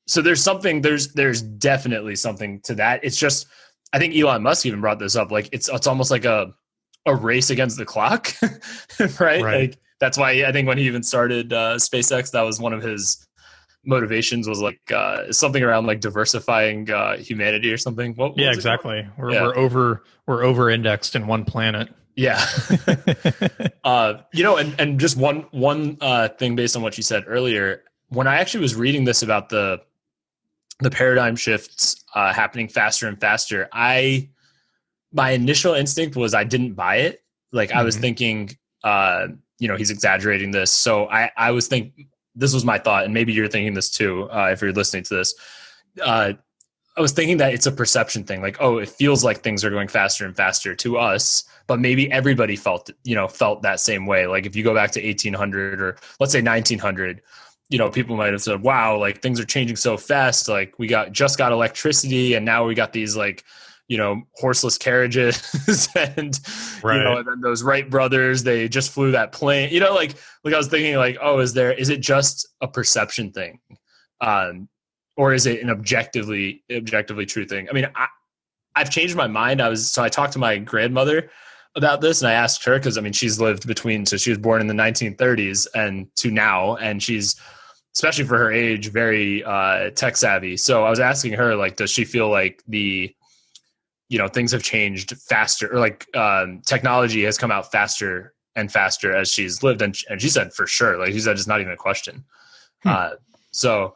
So there's definitely something to that. It's just, I think Elon Musk even brought this up. Like it's almost like a a race against the clock, right? Like that's why I think when he even started SpaceX, that was one of his motivations, was like something around like diversifying humanity or something. What yeah, exactly. We're over indexed in one planet. Yeah. And just one thing based on what you said earlier, when I actually was reading this about the paradigm shifts happening faster and faster, my initial instinct was I didn't buy it. Like I was thinking, he's exaggerating this. So I was thinking, this was my thought, and maybe you're thinking this too, if you're listening to this. I was thinking that it's a perception thing. Like, oh, it feels like things are going faster and faster to us, but maybe everybody felt that same way. Like if you go back to 1800 or let's say 1900, people might have said, wow, like things are changing so fast. Like we just got electricity, and now we got these like, horseless carriages and, and then those Wright brothers, they just flew that plane, like I was thinking like, oh, is it just a perception thing? Or is it an objectively true thing? I mean, I've changed my mind. I talked to my grandmother about this, and I asked her, because I mean, she's lived so she was born in the 1930s and to now, and she's, especially for her age, very tech savvy. So I was asking her, like, does she feel like things have changed faster, or like technology has come out faster and faster as she's lived? And she said, for sure. Like she said, it's not even a question. So,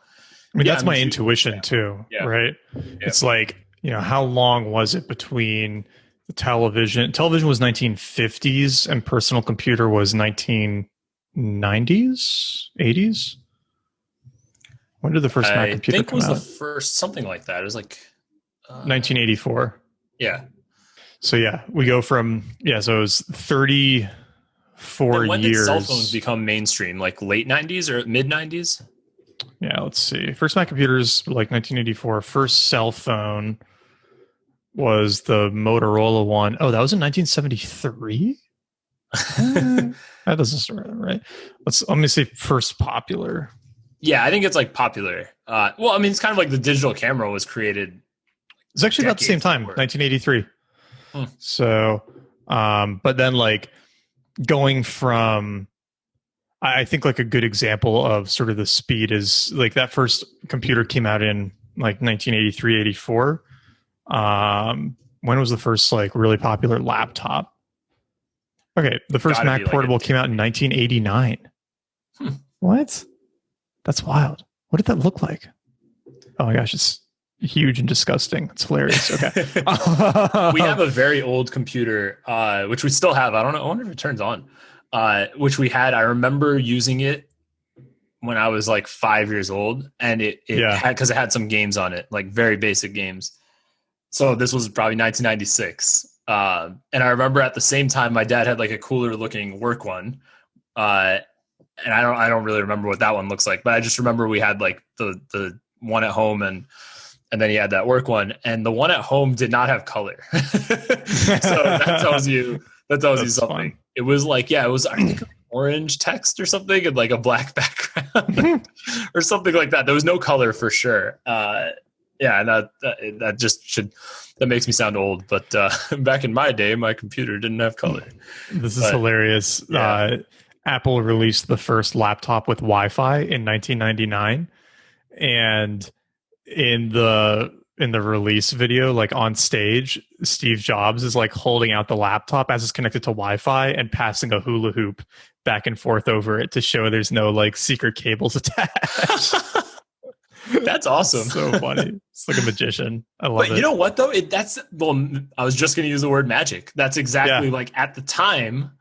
I mean, that's my intuition too, right? Yeah. It's like, how long was it between the television? Television was 1950s and personal computer was 1990s, 80s. When did the first Mac computer come out? I think was the first, something like that. It was like 1984. Yeah. So yeah, we go from so it was 34 when years. Did cell phones become mainstream? Like late 90s or mid 90s? Yeah, let's see. First Mac computers like 1984. First cell phone was the Motorola one. Oh, that was in 1973. That doesn't start right. Let me see. First popular. Yeah, I think it's like popular. Well, I mean, it's kind of like the digital camera was created. It's actually about the same time, 1983. So, but then like going from, I think like a good example of sort of the speed is like that first computer came out in like 1983, 84. When was the first like really popular laptop? Okay, the first Mac Portable came out in 1989. What? That's wild. What did that look like? Oh my gosh, it's huge and disgusting. It's hilarious. Okay. We have a very old computer, which we still have. I don't know. I wonder if it turns on. Which we had. I remember using it when I was like 5 years old, and it had, because it had some games on it, like very basic games. So this was probably 1996. And I remember at the same time, my dad had like a cooler looking work one. And I don't really remember what that one looks like, but I just remember we had like the one at home, and then he had that work one, and the one at home did not have color. So that tells you something. Fun. It was like, it was, I think, orange text or something and like a black background or something like that. There was no color for sure. And that makes me sound old, but back in my day, my computer didn't have color. This is hilarious. Yeah. Apple released the first laptop with Wi-Fi in 1999, and in the release video, like on stage, Steve Jobs is like holding out the laptop as it's connected to Wi-Fi and passing a hula hoop back and forth over it to show there's no like secret cables attached. That's awesome. So funny. It's like a magician. I love it. But you know what though? I was just going to use the word magic. That's exactly like at the time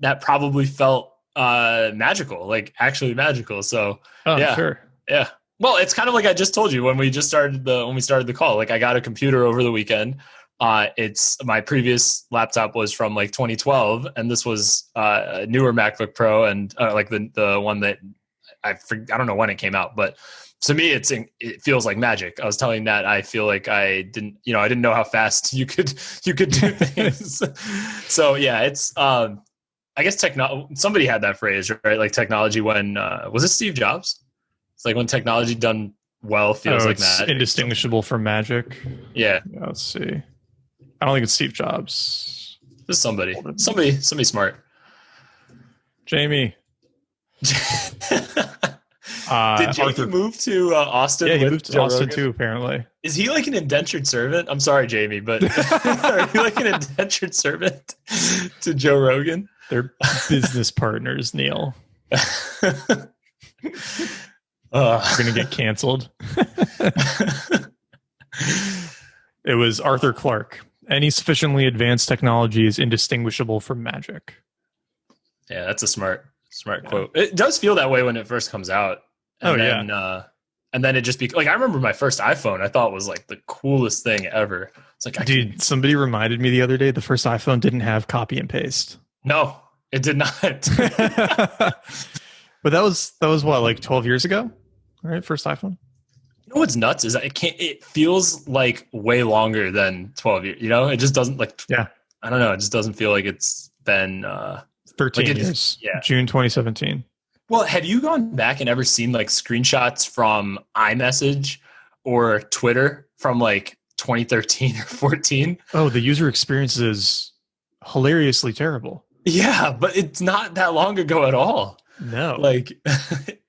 that probably felt magical, like actually magical. So sure. Yeah. Well, it's kind of like I just told you when we started the call. Like I got a computer over the weekend. It's my previous laptop was from like 2012, and this was a newer MacBook Pro, and like the one that I don't know when it came out, but to me it feels like magic. I was telling Nat, I feel like I didn't know how fast you could do things. So yeah, it's I guess somebody had that phrase, right? Like technology when was it Steve Jobs? It's like when technology done well feels like magic. Indistinguishable from magic. Yeah. Let's see. I don't think it's Steve Jobs. Just somebody smart. Jamie. Did Jamie move to Austin? Yeah, he moved to Austin too, apparently. Is he like an indentured servant? I'm sorry, Jamie, but are you like an indentured servant to Joe Rogan? They're business partners, Neil. We're going to get canceled. It was Arthur Clarke. Any sufficiently advanced technology is indistinguishable from magic. Yeah, that's a smart quote. It does feel that way when it first comes out. And and then it just like, I remember my first iPhone, I thought was like the coolest thing ever. It's like, somebody reminded me the other day, the first iPhone didn't have copy and paste. No, it did not. But that was what, like 12 years ago? All right, first iPhone. You know what's nuts is that it feels like way longer than 12 years. You know, it just doesn't I don't know. It just doesn't feel like it's been 13 years. Yeah. June 2017. Well, have you gone back and ever seen like screenshots from iMessage or Twitter from like 2013 or 14? Oh, the user experience is hilariously terrible. Yeah, but it's not that long ago at all. No. Like,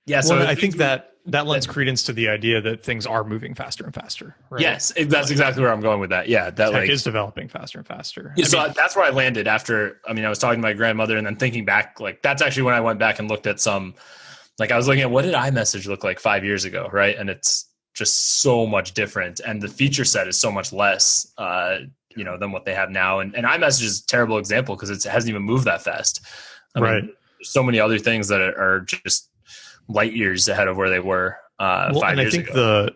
yeah. So I think that lends credence to the idea that things are moving faster and faster. Right? Yes, that's exactly where I'm going with that. Yeah, that tech is developing faster and faster. Yeah, so that's where I landed after. I mean, I was talking to my grandmother, and then thinking back, like that's actually when I went back and looked at some. Like I was looking at what did iMessage look like 5 years ago, right? And it's just so much different, and the feature set is so much less, than what they have now. And iMessage is a terrible example because it hasn't even moved that fast. I mean, there's so many other things that are just light years ahead of where they were 5 years ago.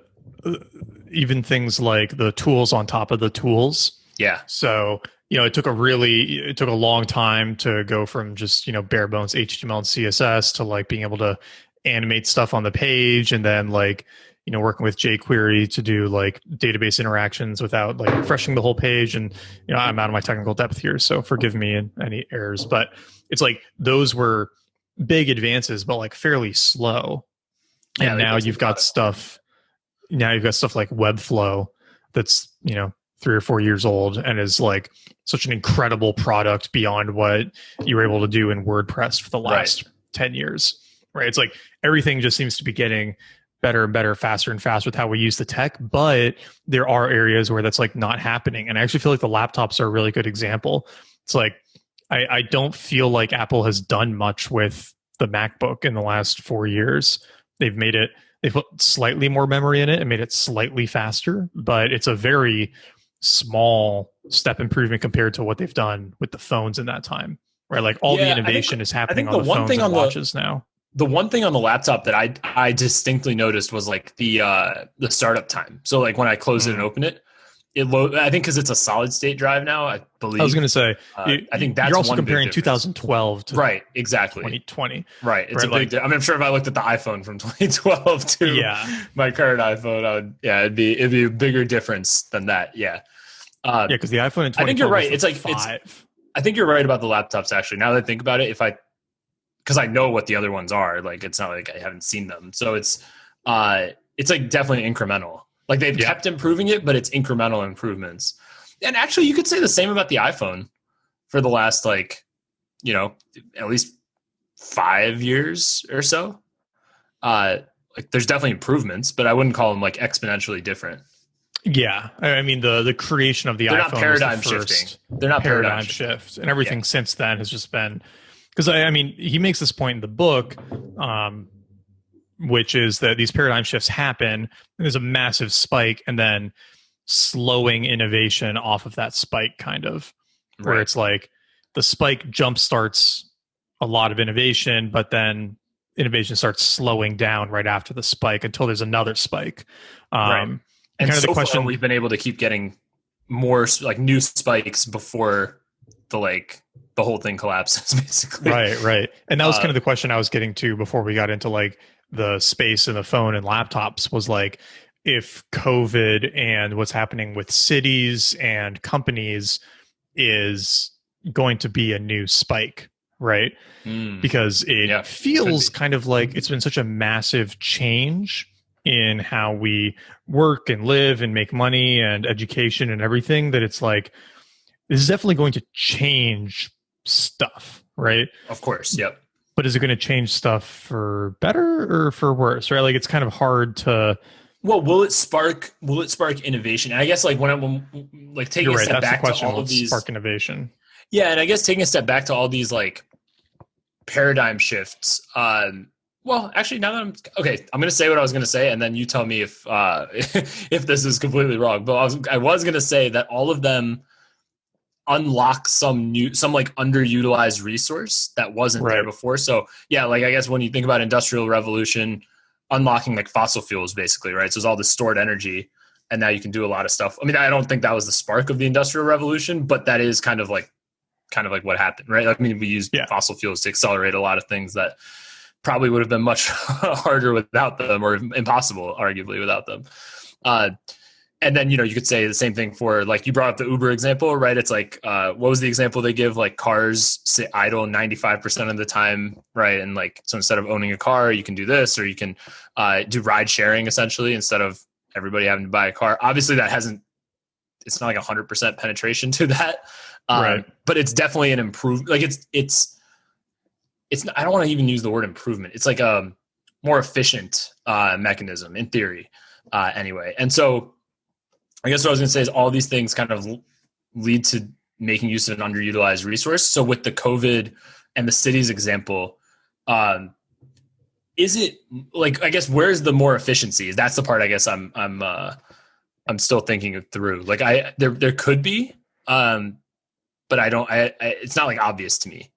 Even things like the tools on top of the tools. Yeah. So, it took a long time to go from just, bare bones HTML and CSS to like being able to animate stuff on the page, and then like, working with jQuery to do like database interactions without like refreshing the whole page. And, I'm out of my technical depth here, so forgive me and any errors, but it's like those were big advances, but like fairly slow. And yeah, now you've got stuff like Webflow that's, 3 or 4 years old and is like such an incredible product beyond what you were able to do in WordPress for the last 10 years, right? It's like everything just seems to be getting better and better, faster and faster with how we use the tech, but there are areas where that's like not happening. And I actually feel like the laptops are a really good example. It's like, I don't feel like Apple has done much with the MacBook in the last 4 years. They've put slightly more memory in it and made it slightly faster, but it's a very small step improvement compared to what they've done with the phones in that time, right? Like all the innovation is happening on the phones and watches now. The one thing on the laptop that I distinctly noticed was like the startup time. So like when I close it and open it, I think because it's a solid state drive now, I believe. I was going to say, I think that's you're also comparing 2012 to 2020. Right. It's a big. I mean, I'm sure if I looked at the iPhone from 2012 to my current iPhone, it'd be a bigger difference than that. Yeah. Because the iPhone in 2012 I think you're right. It's like 5. I think you're right about the laptops. Actually, now that I think about it, because I know what the other ones are, like it's not like I haven't seen them, so it's like definitely incremental. Like they've kept improving it, but it's incremental improvements. And actually, you could say the same about the iPhone for the last at least 5 years or so. Like there's definitely improvements, but I wouldn't call them like exponentially different. Yeah, I mean the creation of the iPhone not paradigm shifting. They're not paradigm shift, and everything since then has just been because I mean he makes this point in the book. Which is that these paradigm shifts happen, and there's a massive spike, and then slowing innovation off of that spike, kind of, where it's like the spike jumpstarts a lot of innovation, but then innovation starts slowing down right after the spike until there's another spike. And kind of so the question, far we've been able to keep getting more like new spikes before the whole thing collapses, basically. Right. And that was kind of the question I was getting to before we got into like the space and the phone and laptops was like, if COVID and what's happening with cities and companies is going to be a new spike, right? Because it feels kind of like it's been such a massive change in how we work and live and make money and education and everything that it's like this is definitely going to change stuff, right? Of course, yep. But is it going to change stuff for better or for worse, right? Like, it's kind of hard to. Well, will it spark innovation? And I guess like when like taking a step back to all of these spark innovation. Yeah, and I guess taking a step back to all these like paradigm shifts. Well, actually, now that I'm going to say what I was going to say, and then you tell me if if this is completely wrong. But I was going to say that all of them unlock some like underutilized resource that wasn't there before. So yeah, like I guess when you think about industrial revolution, unlocking like fossil fuels basically, right? So it's all the stored energy, and now you can do a lot of stuff. I mean, I don't think that was the spark of the industrial revolution, but that is kind of like what happened, right? I mean, we used fossil fuels to accelerate a lot of things that probably would have been much harder without them, or impossible arguably without them. And then, you could say the same thing for, like, you brought up the Uber example, right? It's like, what was the example they give? Like, cars sit idle 95% of the time, right? And like, so instead of owning a car, you can do this, or you can do ride sharing essentially, instead of everybody having to buy a car. Obviously it's not like 100% penetration to that. Right. But it's definitely an improvement. Like it's I don't want to even use the word improvement. It's like a more efficient mechanism in theory anyway. And so I guess what I was going to say is all these things kind of lead to making use of an underutilized resource. So with the COVID and the cities example, is it like, I guess, where's the more efficiency? That's the part I guess I'm still thinking it through. Like there could be, but it's not like obvious to me.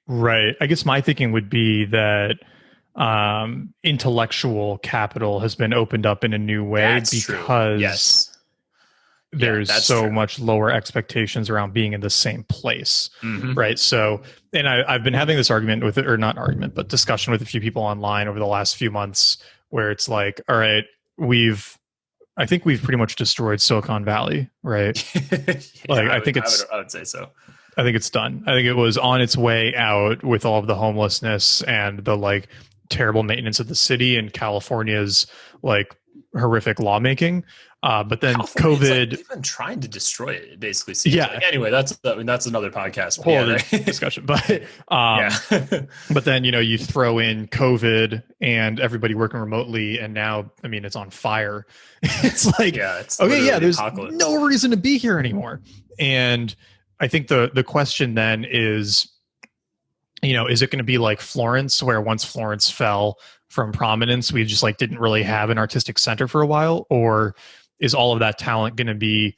Right. I guess my thinking would be that intellectual capital has been opened up in a new way. That's because yes. There's so much lower expectations around being in the same place. Mm-hmm. Right. So, and I've been having this argument with it, or not argument, but discussion with a few people online over the last few months, where it's like, all right, I think we've pretty much destroyed Silicon Valley, right? I would say so. I think it's done. I think it was on its way out with all of the homelessness and the like terrible maintenance of the city, and California's like horrific lawmaking. But then COVID, they've been trying to destroy it. It basically seems like. Anyway, that's another podcast. Whole other discussion. But but then you throw in COVID and everybody working remotely, and now it's on fire. It's like there's apocalypse. No reason to be here anymore. And I think the question then is, is it going to be like Florence, where once Florence fell from prominence, we just like didn't really have an artistic center for a while? Or is all of that talent going to be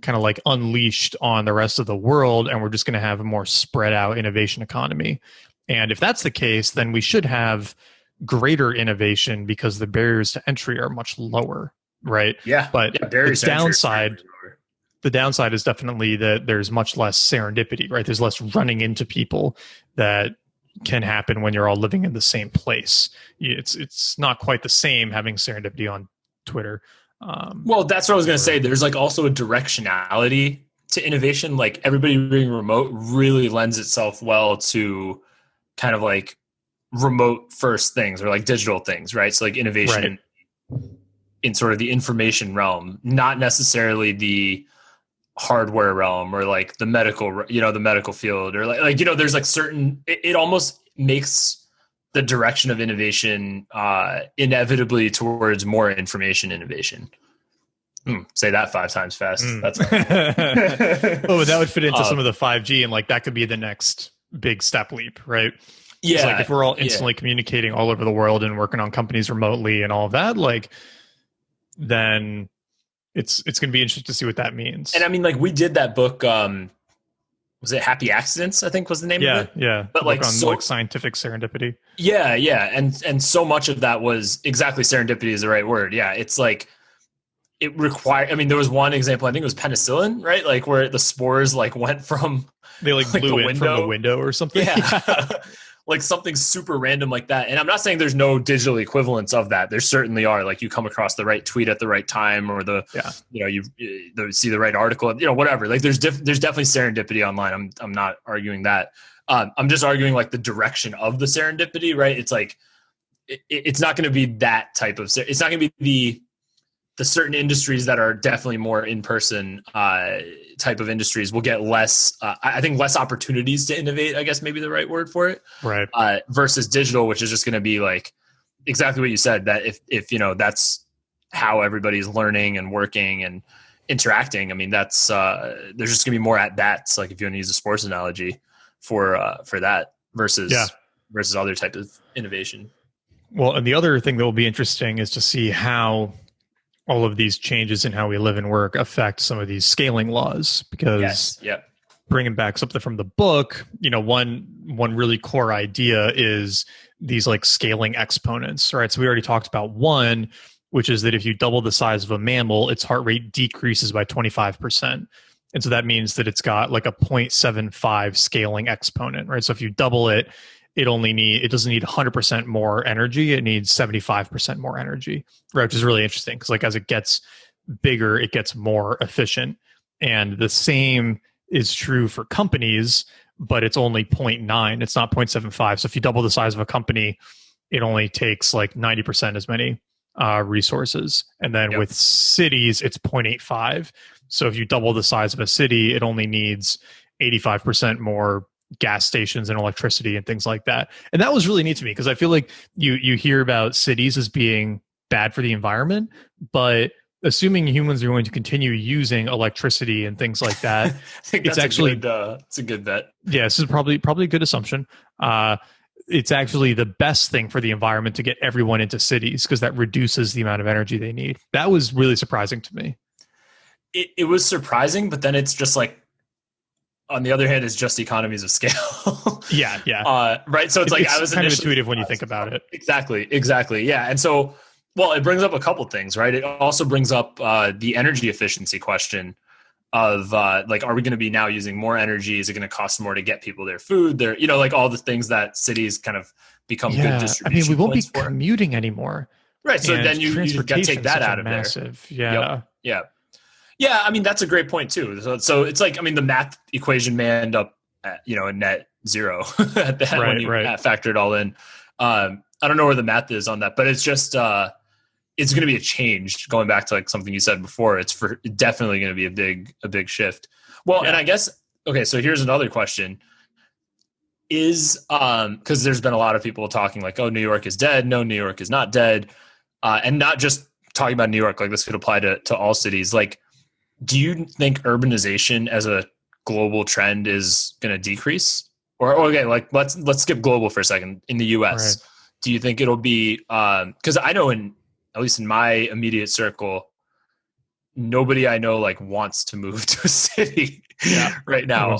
kind of like unleashed on the rest of the world, and we're just going to have a more spread out innovation economy? And if that's the case, then we should have greater innovation because the barriers to entry are much lower, right? Yeah. But the downside is definitely that there's much less serendipity, right? There's less running into people that can happen when you're all living in the same place. It's not quite the same having serendipity on Twitter. Well, that's what I was going to say. There's like also a directionality to innovation. Like everybody being remote really lends itself well to kind of like remote first things, or like digital things, right? So like innovation in sort of the information realm, not necessarily the hardware realm, or like the medical, the medical field, or like there's like certain, it almost makes the direction of innovation inevitably towards more information innovation. Say that 5 times fast. That's oh, that would fit into some of the 5G, and like that could be the next big step leap, right? Yeah. Like if we're all instantly communicating all over the world and working on companies remotely and all of that, like then it's going to be interesting to see what that means. And I mean, like we did that book. Was it Happy Accidents? I think was the name of it. Yeah. But like like scientific serendipity. Yeah. And so much of that was exactly serendipity is the right word. Yeah. It's like it required. I mean, there was one example. I think it was penicillin, right? Like where the spores like went from they like blew in from the window or something. Yeah. Like something super random like that. And I'm not saying there's no digital equivalents of that. There certainly are. Like you come across the right tweet at the right time, or you see the right article, whatever. Like there's definitely serendipity online. I'm not arguing that. I'm just arguing like the direction of the serendipity, right? It's like, it's not going to be that type of, it's not going to be the certain industries that are definitely more in-person type of industries will get less, I think less opportunities to innovate, I guess maybe the right word for it. Right. Versus digital, which is just going to be like exactly what you said, that if that's how everybody's learning and working and interacting, I mean, that's there's just going to be more at bats, like if you want to use a sports analogy for that versus other types of innovation. Well, and the other thing that will be interesting is to see how all of these changes in how we live and work affect some of these scaling laws, because bringing back something from the book, one really core idea is these like scaling exponents, right? So we already talked about one, which is that if you double the size of a mammal, its heart rate decreases by 25%. And so that means that it's got like a 0.75 scaling exponent, right? So if you double it, it doesn't need 100% more energy. It needs 75% more energy, right? Which is really interesting because like as it gets bigger, it gets more efficient. And the same is true for companies, but it's only 0.9. It's not 0.75. So if you double the size of a company, it only takes like 90% as many resources. And then with cities, it's 0.85. So if you double the size of a city, it only needs 85% more gas stations and electricity and things like that. And that was really neat to me because I feel like you hear about cities as being bad for the environment, but assuming humans are going to continue using electricity and things like that, I think it's a good bet. Yeah, this is probably a good assumption. It's actually the best thing for the environment to get everyone into cities because that reduces the amount of energy they need. That was really surprising to me. It was surprising, but then it's just like, on the other hand, it's just economies of scale. Right. So it's like, I was kind of intuitive when you think about it. Exactly. Yeah. And so, well, it brings up a couple things, right? It also brings up the energy efficiency question of like, are we going to be now using more energy? Is it going to cost more to get people their food? Like all the things that cities kind of become good distribution. I mean, we won't be commuting anymore. Right. So then you got to take that out of massive, there. Yeah, I mean, that's a great point too. So it's like, I mean, the math equation may end up at, a net zero at the end when you factor it all in. I don't know where the math is on that, but it's just, it's going to be a change going back to like something you said before. It's definitely going to be a big shift. Well, and I guess, okay, so here's another question is, cause there's been a lot of people talking like, oh, New York is dead. No, New York is not dead. And not just talking about New York, like this could apply to all cities. Like, do you think urbanization as a global trend is going to decrease? Or okay, like let's skip global for a second. In the U.S., do you think it'll be? Because I know at least in my immediate circle, nobody I know like wants to move to a city right now.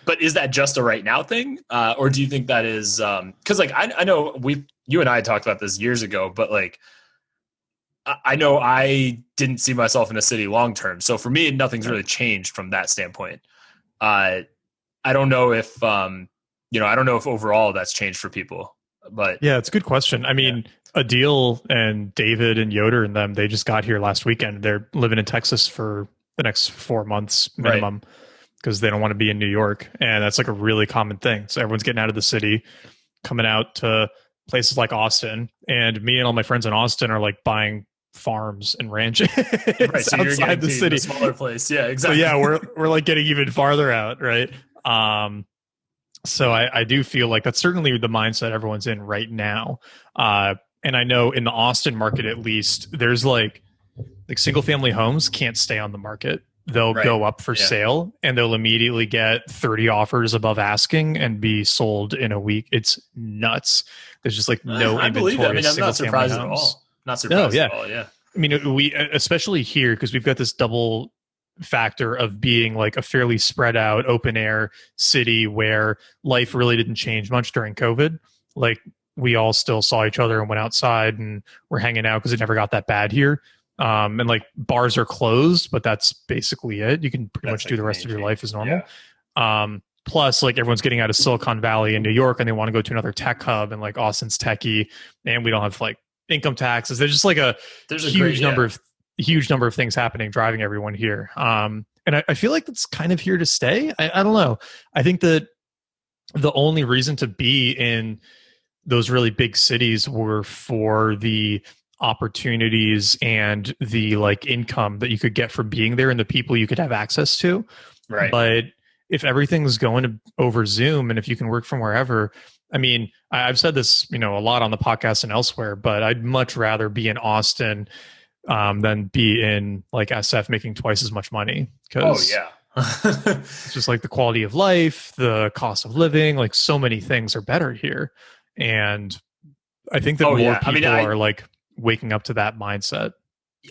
But is that just a right now thing, or do you think that is? Because like I know you and I talked about this years ago, but like. I know I didn't see myself in a city long term. So for me, nothing's really changed from that standpoint. I don't know if, I don't know if overall that's changed for people. But yeah, it's a good question. I mean, Adil and David and Yoder and them, they just got here last weekend. They're living in Texas for the next 4 months minimum because they don't want to be in New York. And that's like a really common thing. So everyone's getting out of the city, coming out to places like Austin. And me and all my friends in Austin are like buying farms and ranches so outside the city, smaller place. Yeah, exactly. So yeah, we're like getting even farther out, right? So I do feel like that's certainly the mindset everyone's in right now. And I know in the Austin market, at least, there's like single family homes can't stay on the market. They'll go up for sale and they'll immediately get 30 offers above asking and be sold in a week. It's nuts. There's just like no inventory. I mean, I'm not surprised at all. Not surprised at all, yeah. I mean, we, especially here, because we've got this double factor of being like a fairly spread out open air city where life really didn't change much during COVID. Like we all still saw each other and went outside and we're hanging out because it never got that bad here. And like bars are closed, but that's basically it. You can pretty much do the rest of your life as normal. Plus, like everyone's getting out of Silicon Valley in New York and they want to go to another tech hub, and like Austin's techie, and we don't have like income taxes. There's just like there's a huge number of things happening, driving everyone here. And I feel like that's kind of here to stay. I don't know. I think that the only reason to be in those really big cities were for the opportunities and the like income that you could get from being there and the people you could have access to. Right. But if everything's going over Zoom and if you can work from wherever, I mean, I've said this, a lot on the podcast and elsewhere, but I'd much rather be in Austin than be in like SF making twice as much money. Oh yeah. It's just like the quality of life, the cost of living, like so many things are better here. And I think that more people are like waking up to that mindset.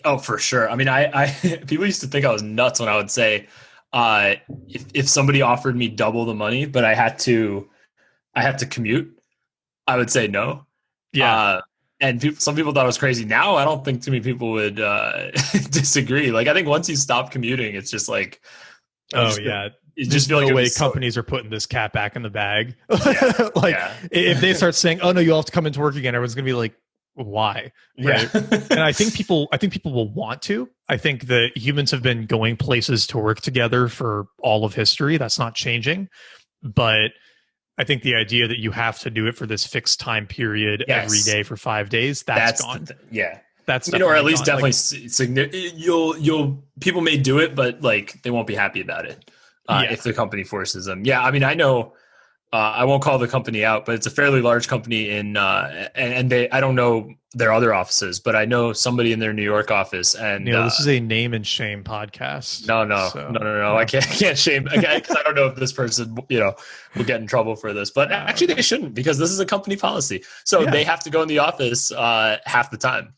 Oh, for sure. I mean, I people used to think I was nuts when I would say, if somebody offered me double the money, but I had to commute, I would say no. Yeah. And some people thought I was crazy. Now, I don't think too many people would disagree. Like, I think once you stop commuting, it's just like, it just feels no way companies are putting this cat back in the bag. If they start saying, "Oh no, you all have to come into work again," everyone's gonna be like, "Why?" Right? Yeah. And I think people will want to. I think that humans have been going places to work together for all of history. That's not changing, but I think the idea that you have to do it for this fixed time period every day for 5 days, that's gone. That's or at least gone. You'll people may do it, but like they won't be happy about it if the company forces them. Yeah, I mean, I know. I won't call the company out, but it's a fairly large company and I don't know their other offices, but I know somebody in their New York office. And Neil, this is a name and shame podcast. No. I can't shame because I don't know if this person, will get in trouble for this, but actually they shouldn't, because this is a company policy. So they have to go in the office half the time.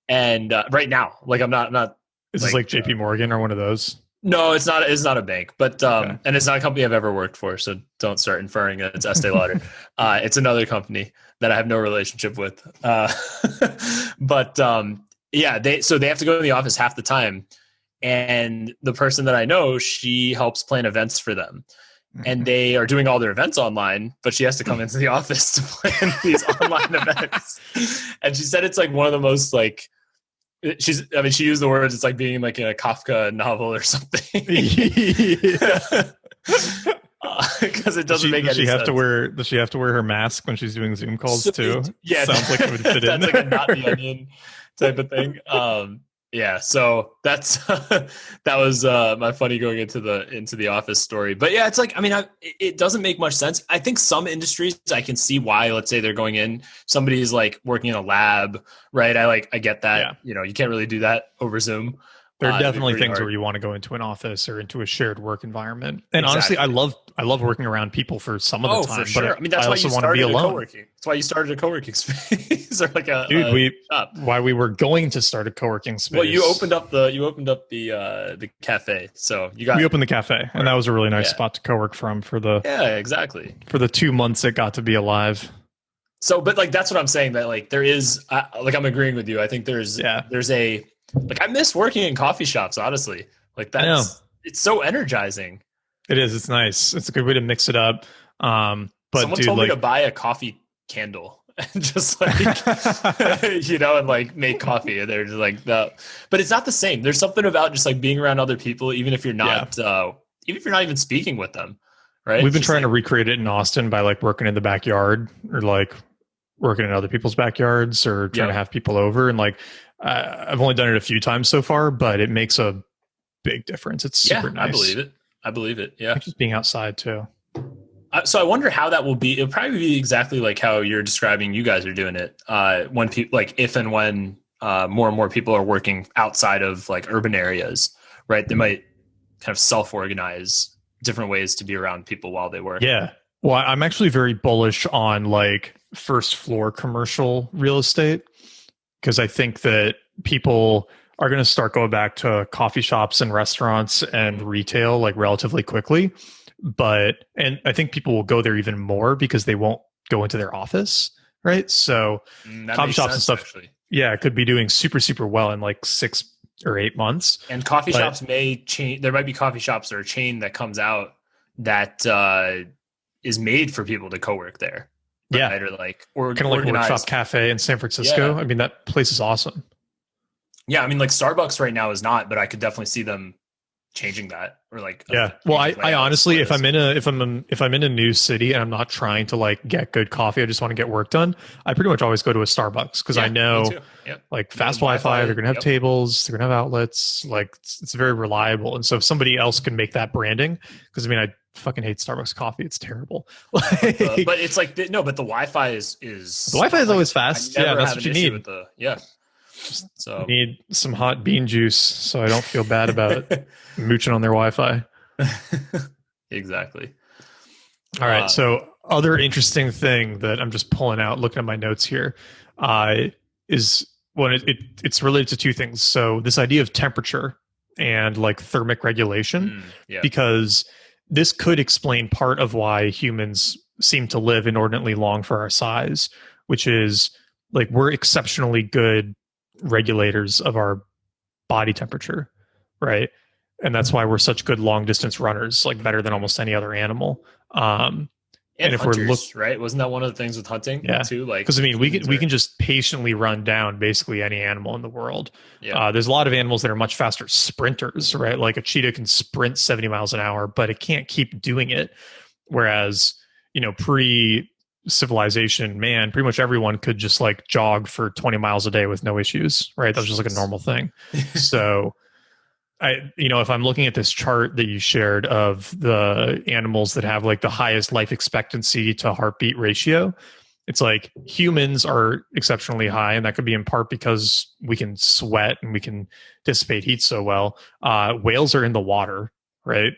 And right now, like I'm not. Is this like JP Morgan or one of those? No, it's not. It's not a bank, but and it's not a company I've ever worked for. So don't start inferring that it's Estee Lauder. It's another company that I have no relationship with. But they have to go to the office half the time, and the person that I know, she helps plan events for them, and they are doing all their events online, but she has to come into the office to plan these online events. And she said it's like one of the most like. She used the words, it's like being like in a Kafka novel or something. Because it doesn't make any sense. Does she have to wear her mask when she's doing Zoom calls too? Yeah. Sounds like it would fit in. That's like a Not the Onion type of thing. So that's that was my funny going into the office story. But yeah, it's like, I mean, it doesn't make much sense. I think some industries I can see why. Let's say they're going in, somebody's like working in a lab, right? I get that. Yeah. You can't really do that over Zoom. There are definitely things where you want to go into an office or into a shared work environment. And honestly, I love working around people for some of the time. For sure. But I mean, that's why you started co-working. That's why you started a co-working space or like why we were going to start a co-working space. Well, you opened up the cafe. So we opened the cafe, and that was a really nice spot to co-work from for the for the 2 months it got to be alive. So, but like that's what I'm saying, that like there is I'm agreeing with you. I think there's a like I miss working in coffee shops, honestly. Like it's so energizing. It is. It's nice. It's a good way to mix it up. But someone told me to buy a coffee candle and just like and like make coffee. And they're just like that. But it's not the same. There's something about just like being around other people, even if you're not even speaking with them. Right. We've been trying to recreate it in Austin by like working in the backyard or like working in other people's backyards or trying to have people over, and like I've only done it a few times so far, but it makes a big difference. It's super nice. I believe it. Yeah. Just being outside too. So I wonder how that will be. It'll probably be exactly like how you're describing you guys are doing it. When people if and when more and more people are working outside of like urban areas, right? They might kind of self-organize different ways to be around people while they work. Yeah. Well, I'm actually very bullish on like first floor commercial real estate, because I think that people are going to start going back to coffee shops and restaurants and retail like relatively quickly. And I think people will go there even more because they won't go into their office. Right. So coffee shops and stuff, actually. It could be doing super, super well in like 6 or 8 months. And coffee shops may change. There might be coffee shops or a chain that comes out that is made for people to co-work there. Right? Or kind of like Workshop Cafe in San Francisco. I mean, that place is awesome. Yeah, I mean, like Starbucks right now is not, but I could definitely see them changing that, or like well, I honestly, if I'm in a new city and I'm not trying to like get good coffee, I just want to get work done, I pretty much always go to a Starbucks, because I know like fast Wi-Fi, they're gonna have tables, they're gonna have outlets, like it's very reliable. And so if somebody else can make that branding, because I mean, I fucking hate Starbucks coffee, it's terrible. But it's like but the Wi-Fi is the Wi-Fi is always fast. Yeah, that's what you need. So you need some hot bean juice so I don't feel bad about mooching on their Wi-Fi. Exactly. All right. So other interesting thing that I'm just pulling out, looking at my notes here, is when it's related to two things. So this idea of temperature and like thermic regulation, because this could explain part of why humans seem to live inordinately long for our size, which is like we're exceptionally good regulators of our body temperature, right? And that's why we're such good long distance runners, like better than almost any other animal. And if hunters, right? Wasn't that one of the things with hunting too? Like, because I mean, we can just patiently run down basically any animal in the world. There's a lot of animals that are much faster sprinters, right? Like a cheetah can sprint 70 miles an hour, but it can't keep doing it. Whereas, pre-civilization, man, pretty much everyone could just like jog for 20 miles a day with no issues, right? That was just like a normal thing. So if I'm looking at this chart that you shared of the animals that have like the highest life expectancy to heartbeat ratio, it's like humans are exceptionally high, and that could be in part because we can sweat and we can dissipate heat so well. Whales are in the water, right?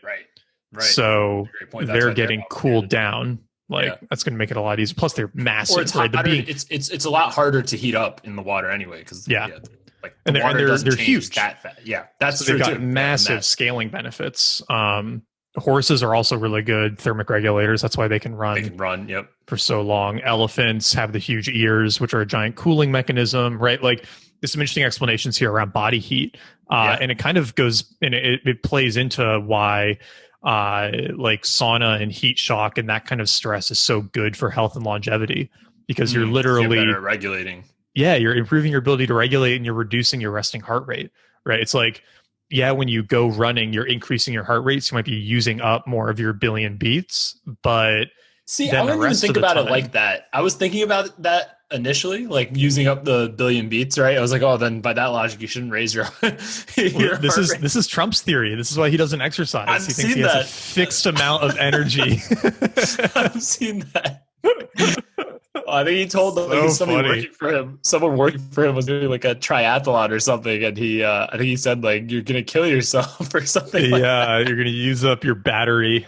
Right. So they're getting cooled down. That's going to make it a lot easier. Plus, they're massive. Or it's it's a lot harder to heat up in the water anyway, because like and they're huge. That fast. Yeah, that's so true. They've got massive scaling benefits. Horses are also really good thermic regulators. That's why they can run. Yep. For so long. Elephants have the huge ears, which are a giant cooling mechanism, right? Like there's some interesting explanations here around body heat, and it kind of goes and it plays into why like sauna and heat shock and that kind of stress is so good for health and longevity, because you're literally regulating. Yeah, you're improving your ability to regulate and you're reducing your resting heart rate, right? It's like, when you go running, you're increasing your heart rate, so you might be using up more of your billion beats. But see, I didn't even think about it like that. I was thinking about that initially, like using up the billion beats, right? I was like, oh, then by that logic, you shouldn't raise your. This is Trump's theory. This is why he doesn't exercise. He thinks he has a fixed amount of energy. I've seen that. I think he told them someone working for him was doing like a triathlon or something, and I think he said like you're gonna kill yourself or something. You're gonna use up your battery.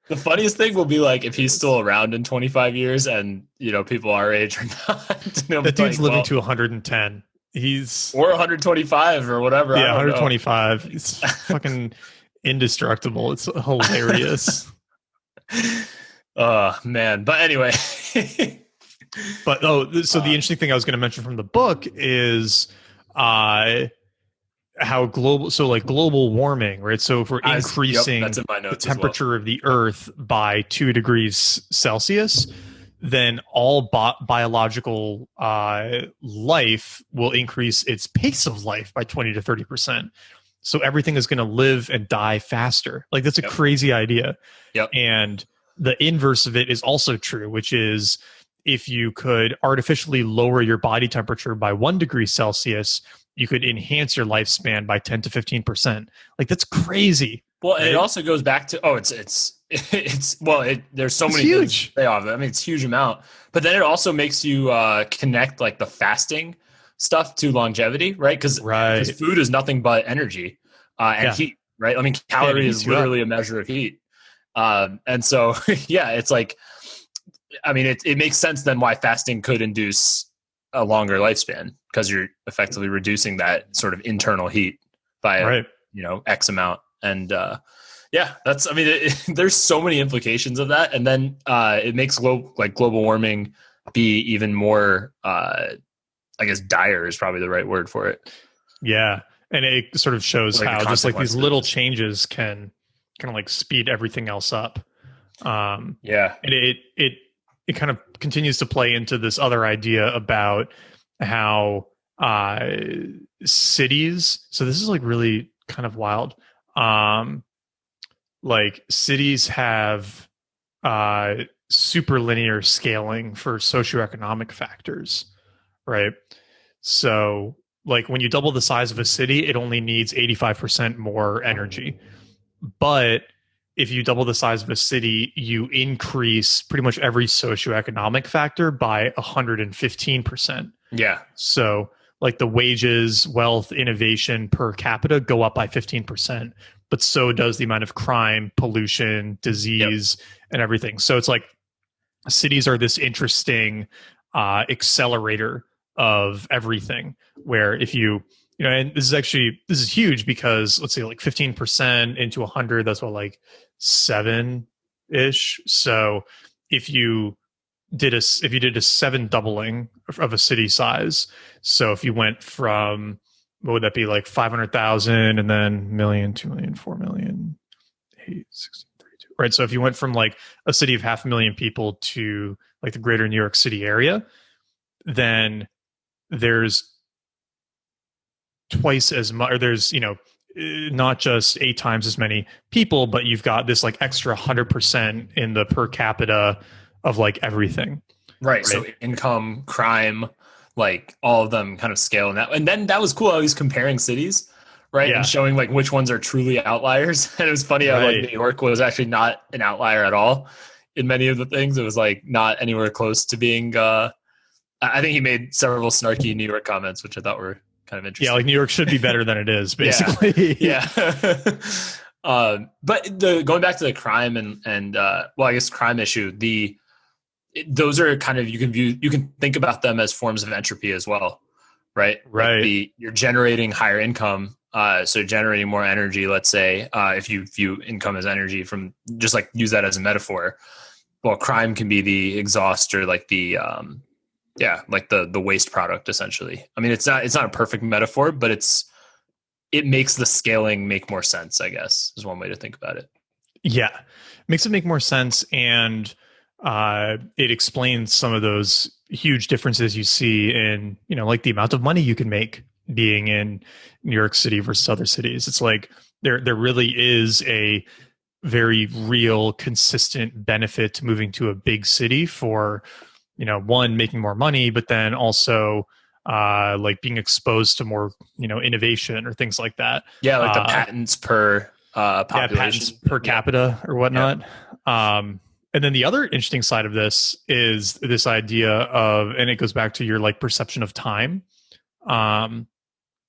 The funniest thing will be like if he's still around in 25 years, and people our age are not. That dude's living to 110. Or 125 or whatever. Yeah, 125. He's fucking indestructible. It's hilarious. Man. But anyway. So the interesting thing I was going to mention from the book is how global warming, right? So if we're increasing the temperature of the Earth by 2 degrees Celsius, then all biological life will increase its pace of life by 20 to 30%. So everything is going to live and die faster. Like that's a crazy idea. Yep. And the inverse of it is also true, which is if you could artificially lower your body temperature by 1 degree Celsius, you could enhance your lifespan by 10 to 15%. Like that's crazy. Well, and it also goes back to, there's so many things to say off. I mean, it's a huge amount, but then it also makes you connect like the fasting stuff to longevity, right? Because food is nothing but energy and heat, right? I mean, calorie is literally a measure of heat. And so, it's like, I mean, it makes sense then why fasting could induce a longer lifespan, because you're effectively reducing that sort of internal heat by, X amount. And, there's so many implications of that. And then, it makes global warming be even more, I guess dire is probably the right word for it. Yeah. And it sort of shows how just like these little changes can kind of like speed everything else up. And it kind of continues to play into this other idea about how cities. So this is like really kind of wild. Like cities have super linear scaling for socioeconomic factors, right? So like when you double the size of a city, it only needs 85% more energy. But if you double the size of a city, you increase pretty much every socioeconomic factor by 115%. Yeah. So like the wages, wealth, innovation per capita go up by 15%, but so does the amount of crime, pollution, disease, and everything. So it's like cities are this interesting accelerator of everything, where if you and this is huge because let's say like 15% into 100, that's what, like 7-ish. So if you did a 7 doubling of a city size, so if you went from, what would that be, like 500,000 and then million, 2 million, 4 million, 8, 16, 32, right? So if you went from like a city of 500,000 people to like the greater New York City area, then there's twice as much, or there's, not just 8 times as many people, but you've got this like extra 100% in the per capita of like everything. Right. So income, crime, like all of them kind of scale in that. And then that was cool. I was comparing cities, right? Yeah. And showing like which ones are truly outliers. And it was funny how like New York was actually not an outlier at all in many of the things. It was like not anywhere close to being, I think he made several snarky New York comments, which I thought were kind of interesting. Yeah, like New York should be better than it is, basically. Yeah. But going back to the crime and well, I guess crime issue, those are kind of, you can think about them as forms of entropy as well, right? Right. Like you're generating higher income, so generating more energy. Let's say if you view income as energy, from just like use that as a metaphor. Well, crime can be the exhaust or like the like the waste product essentially. I mean, it's not a perfect metaphor, but it makes the scaling make more sense, I guess, is one way to think about it. Yeah, makes it make more sense, and it explains some of those huge differences you see in, like the amount of money you can make being in New York City versus other cities. It's like there really is a very real, consistent benefit to moving to a big city for, one, making more money, but then also like being exposed to more, innovation or things like that. Yeah, like the patents per population. Yeah, patents per capita or whatnot. Yeah. And then the other interesting side of this is this idea of, and it goes back to your like perception of time,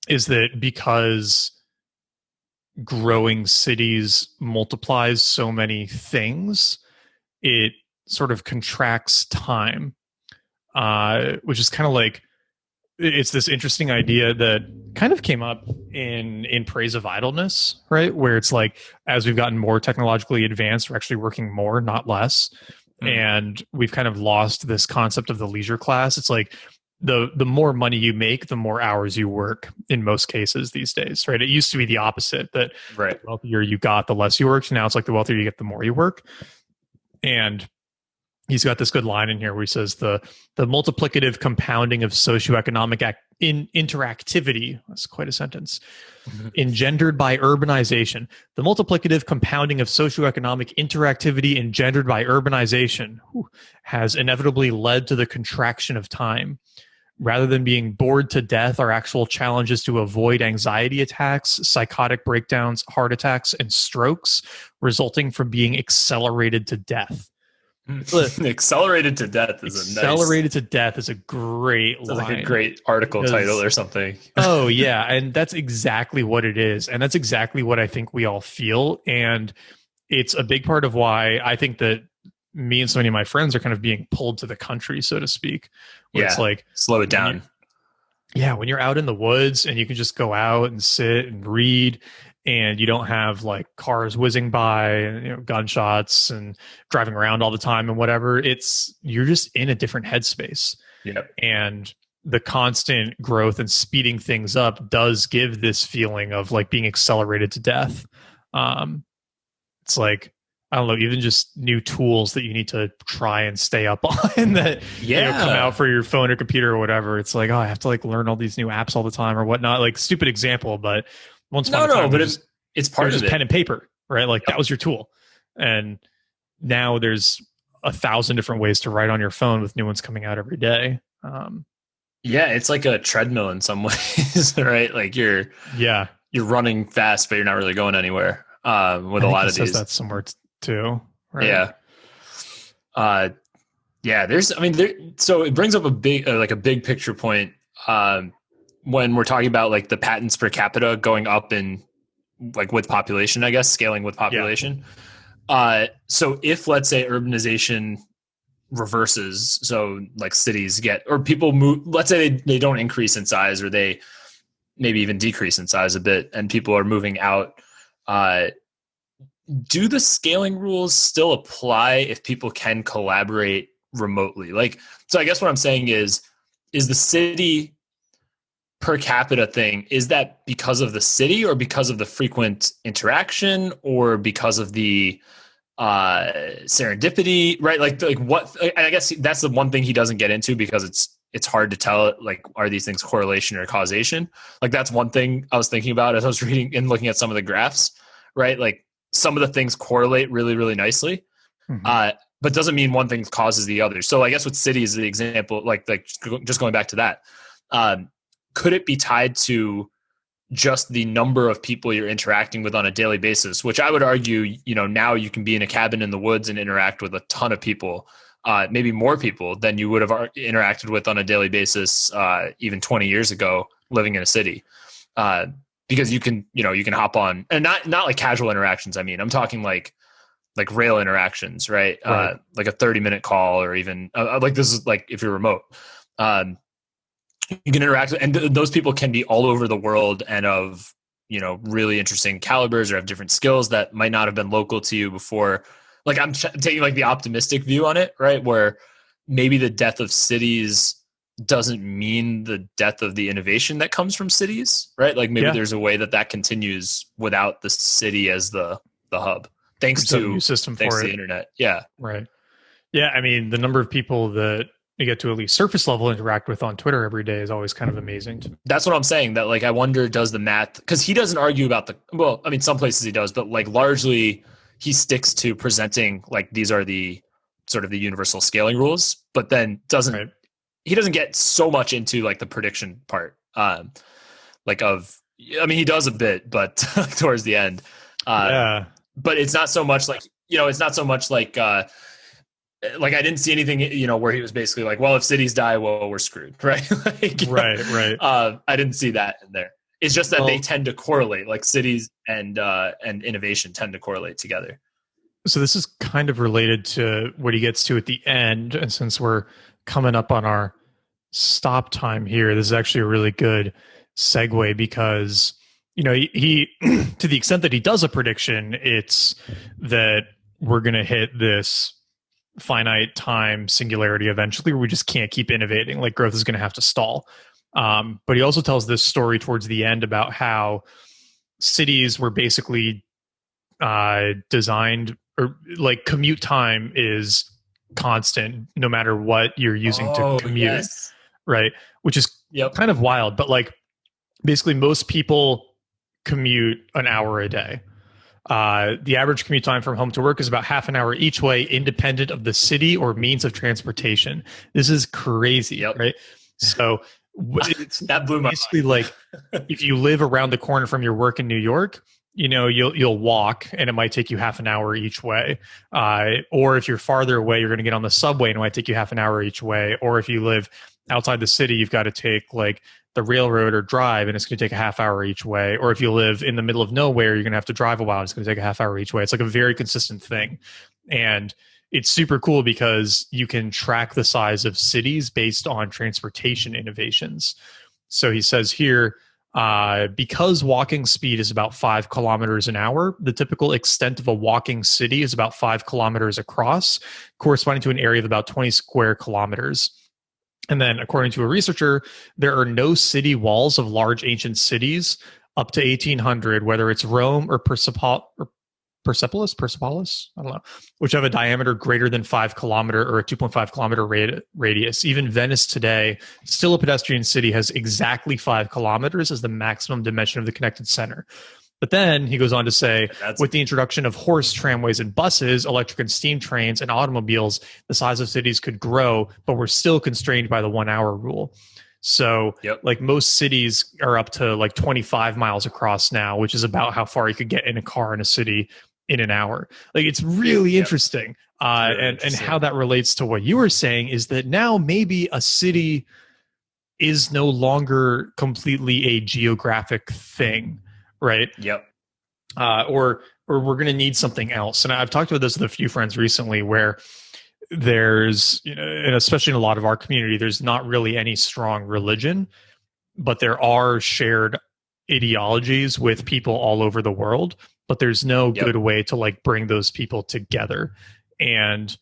is that because growing cities multiplies so many things, it sort of contracts time, which is kind of like, it's this interesting idea that kind of came up in Praise of Idleness, right? Where it's like, as we've gotten more technologically advanced, we're actually working more, not less. And we've kind of lost this concept of the leisure class. It's like the more money you make, the more hours you work in most cases these days, right? It used to be the opposite, that the wealthier you got, the less you worked. Now it's like the wealthier you get, the more you work. And he's got this good line in here where he says the multiplicative compounding of socioeconomic interactivity, that's quite a sentence, engendered by urbanization. The multiplicative compounding of socioeconomic interactivity engendered by urbanization has inevitably led to the contraction of time. Rather than being bored to death, our actual challenge is to avoid anxiety attacks, psychotic breakdowns, heart attacks, and strokes resulting from being accelerated to death. Accelerated to death is to death is a great line. Like a great article title or something. Oh yeah, and that's exactly what it is, and that's exactly what I think we all feel, and it's a big part of why I think that me and so many of my friends are kind of being pulled to the country, so to speak. Where it's like, slow it down. When you're out in the woods and you can just go out and sit and read, and you don't have like cars whizzing by and gunshots and driving around all the time and whatever. You're just in a different headspace. Yep. And the constant growth and speeding things up does give this feeling of like being accelerated to death. It's like, I don't know, even just new tools that you need to try and stay up on that come out for your phone or computer or whatever. It's like, oh, I have to like learn all these new apps all the time or whatnot. Like, stupid example, but once upon a time, but it's part of it. Pen and paper, right? Like that was your tool. And now there's 1,000 different ways to write on your phone with new ones coming out every day. Yeah, it's like a treadmill in some ways, right? Like you're running fast, but you're not really going anywhere. With a lot of these, that's somewhere too, right? Yeah. So it brings up a big picture point when we're talking about like the patents per capita going up in like with population, I guess, scaling with population. Yeah. So if, let's say, urbanization reverses, so like cities or people move, let's say they don't increase in size, or they maybe even decrease in size a bit, and people are moving out, do the scaling rules still apply if people can collaborate remotely? Like, so I guess what I'm saying is the city per capita thing, is that because of the city or because of the frequent interaction or because of the serendipity, right? Like what, I guess that's the one thing he doesn't get into, because it's hard to tell, like, are these things correlation or causation? Like, that's one thing I was thinking about as I was reading and looking at some of the graphs, right? Like, some of the things correlate really, really nicely, but doesn't mean one thing causes the other. So I guess with cities, the example, like just going back to that, could it be tied to just the number of people you're interacting with on a daily basis? Which I would argue, now you can be in a cabin in the woods and interact with a ton of people, maybe more people than you would have interacted with on a daily basis, even 20 years ago, living in a city. Because you can hop on, and not like casual interactions. I mean, I'm talking like rail interactions, right? Like a 30-minute call, or even like, this is like if you're remote, you can interact with, and those people can be all over the world and of, really interesting calibers, or have different skills that might not have been local to you before. Like, I'm taking like the optimistic view on it, right? Where maybe the death of cities doesn't mean the death of the innovation that comes from cities, right? Like, maybe there's a way that continues without the city as the hub, thanks to the internet. Yeah. Right. Yeah. I mean, the number of people that you get to at least surface level interact with on Twitter every day is always kind of amazing to me. That's what I'm saying, that like, I wonder, does the math, because he doesn't argue about I mean, some places he does, but like largely he sticks to presenting like these are the sort of the universal scaling rules, but then he doesn't get so much into like the prediction part, I mean, he does a bit, but towards the end, but it's not so much like, like I didn't see anything, where he was basically like, well, if cities die, well, we're screwed, right? Right. I didn't see that in there. It's just that they tend to correlate, like cities and innovation tend to correlate together. So this is kind of related to what he gets to at the end, and since we're coming up on our stop time here, this is actually a really good segue, because he to the extent that he does a prediction, it's that we're going to hit this finite time singularity eventually, where we just can't keep innovating. Like, growth is going to have to stall. But he also tells this story towards the end about how cities were basically designed, or like commute time is constant no matter what you're using to commute, right? Which is kind of wild. But like, basically most people commute an hour a day. The average commute time from home to work is about half an hour each way, independent of the city or means of transportation. This is crazy, right? So that blew my basically mind. Like, if you live around the corner from your work in New York, you'll walk, and it might take you half an hour each way. Or if you're farther away, you're going to get on the subway, and it might take you half an hour each way. Or if you live outside the city, you've got to take like the railroad or drive, and it's going to take a half hour each way. Or if you live in the middle of nowhere, you're going to have to drive a while. It's going to take a half hour each way. It's like a very consistent thing. And it's super cool because you can track the size of cities based on transportation innovations. So he says here, because walking speed is about 5 kilometers an hour, the typical extent of a walking city is about 5 kilometers across, corresponding to an area of about 20 square kilometers. And then, according to a researcher, there are no city walls of large ancient cities up to 1800, whether it's Rome or Persepolis, I don't know, which have a diameter greater than 5 kilometer or a 2.5 kilometer radius. Even Venice today, still a pedestrian city, has exactly 5 kilometers as the maximum dimension of the connected center. But then he goes on to say, with the introduction of horse tramways and buses, electric and steam trains, and automobiles, the size of cities could grow, but we're still constrained by the 1 hour rule. So like most cities are up to like 25 miles across now, which is about how far you could get in a car in a city in an hour. Like it's really interesting. And how that relates to what you were saying is that now maybe a city is no longer completely a geographic thing, right? Yep. Or we're going to need something else. And I've talked about this with a few friends recently where there's, and especially in a lot of our community, there's not really any strong religion, but there are shared ideologies with people all over the world, but there's no good way to like bring those people together. And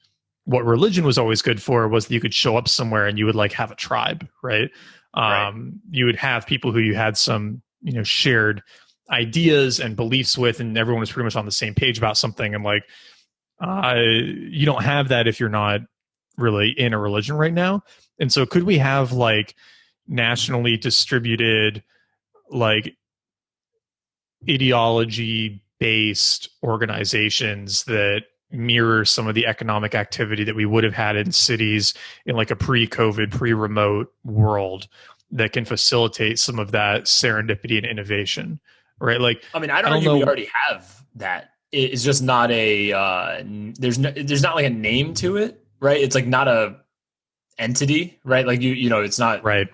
what religion was always good for was that you could show up somewhere and you would like have a tribe, right? You would have people who you had some, shared ideas and beliefs with, and everyone was pretty much on the same page about something. And like, you don't have that if you're not really in a religion right now. And so could we have like nationally distributed, like ideology based organizations that mirror some of the economic activity that we would have had in cities in like a pre-COVID, pre-remote world that can facilitate some of that serendipity and innovation, right? Like, I mean, I don't know. We already have that. It's just not a, there's not like a name to it, right? It's like not a entity, right? Like it's not right.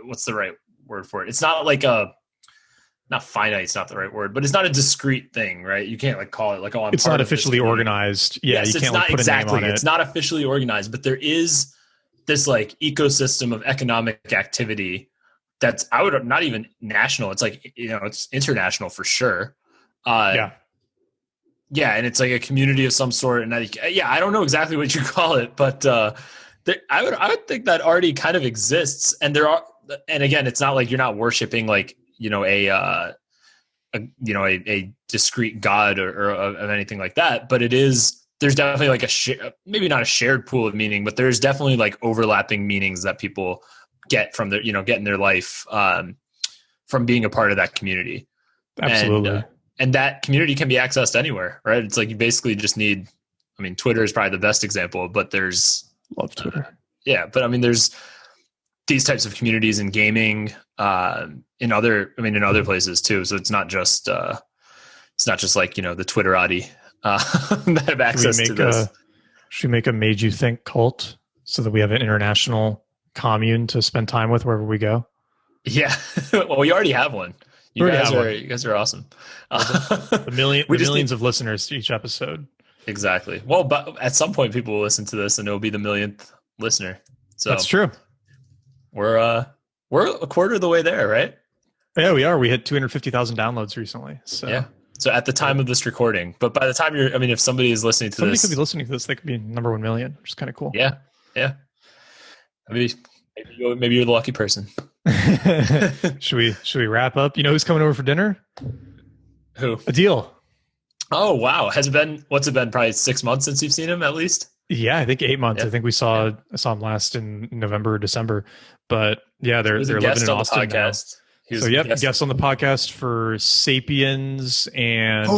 What's the right word for it? It's not like not finite. It's not the right word, but it's not a discrete thing, right? You can't like call it like, oh, it's not officially organized. Yeah. Yes, you can't like, put exactly. A name on it. It's not officially organized, but there is this like ecosystem of economic activity that's not even national. It's like, it's international for sure. Yeah, and it's like a community of some sort. And I don't know exactly what you call it, but I would think that already kind of exists. And and again, it's not like you're not worshiping like a discrete god or of anything like that. But there's definitely like maybe not a shared pool of meaning, but there's definitely like overlapping meanings that people get from their get in their life from being a part of that community. Absolutely. And that community can be accessed anywhere, right? It's like you basically just need, Twitter is probably the best example, but there's... Love Twitter. But there's these types of communities in gaming, in other places too. So it's not just like, the Twitterati that have access to this. Should we make a Made You Think cult so that we have an international commune to spend time with wherever we go? Yeah. Well, we already have one. You guys are awesome. The millions of listeners to each episode. Exactly. Well, but at some point people will listen to this and it'll be the millionth listener. So that's true. We're a quarter of the way there, right? Yeah, we are. We hit 250,000 downloads recently. So yeah. So at the time of this recording, but by the time if somebody is listening to somebody could be listening to this, they could be number 1 million, which is kind of cool. Yeah. Yeah. Maybe you're the lucky person. Should we wrap up? Who's coming over for dinner? Who? Adil. Oh, wow. What's it been? Probably 6 months since you've seen him at least? Yeah, I think 8 months. Yeah. I think I saw him last in November or December. But yeah, they're living in Austin now. So guest on the podcast for Sapiens and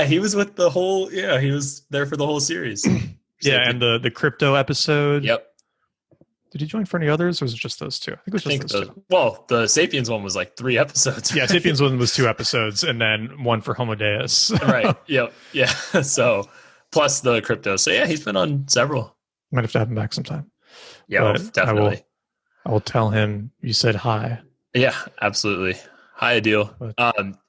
he was with the whole he was there for the whole series. And the crypto episode. Yep. Did he join for any others, or was it just those two? I think it was just those two. Well, the Sapiens one was like 3 episodes. Yeah, Sapiens one was 2 episodes, and then one for Homo Deus. Right. Yep. Yeah. So plus the crypto. So yeah, he's been on several. Might have to have him back sometime. Yeah, definitely. I will tell him you said hi. Yeah, absolutely. Hi, Adil.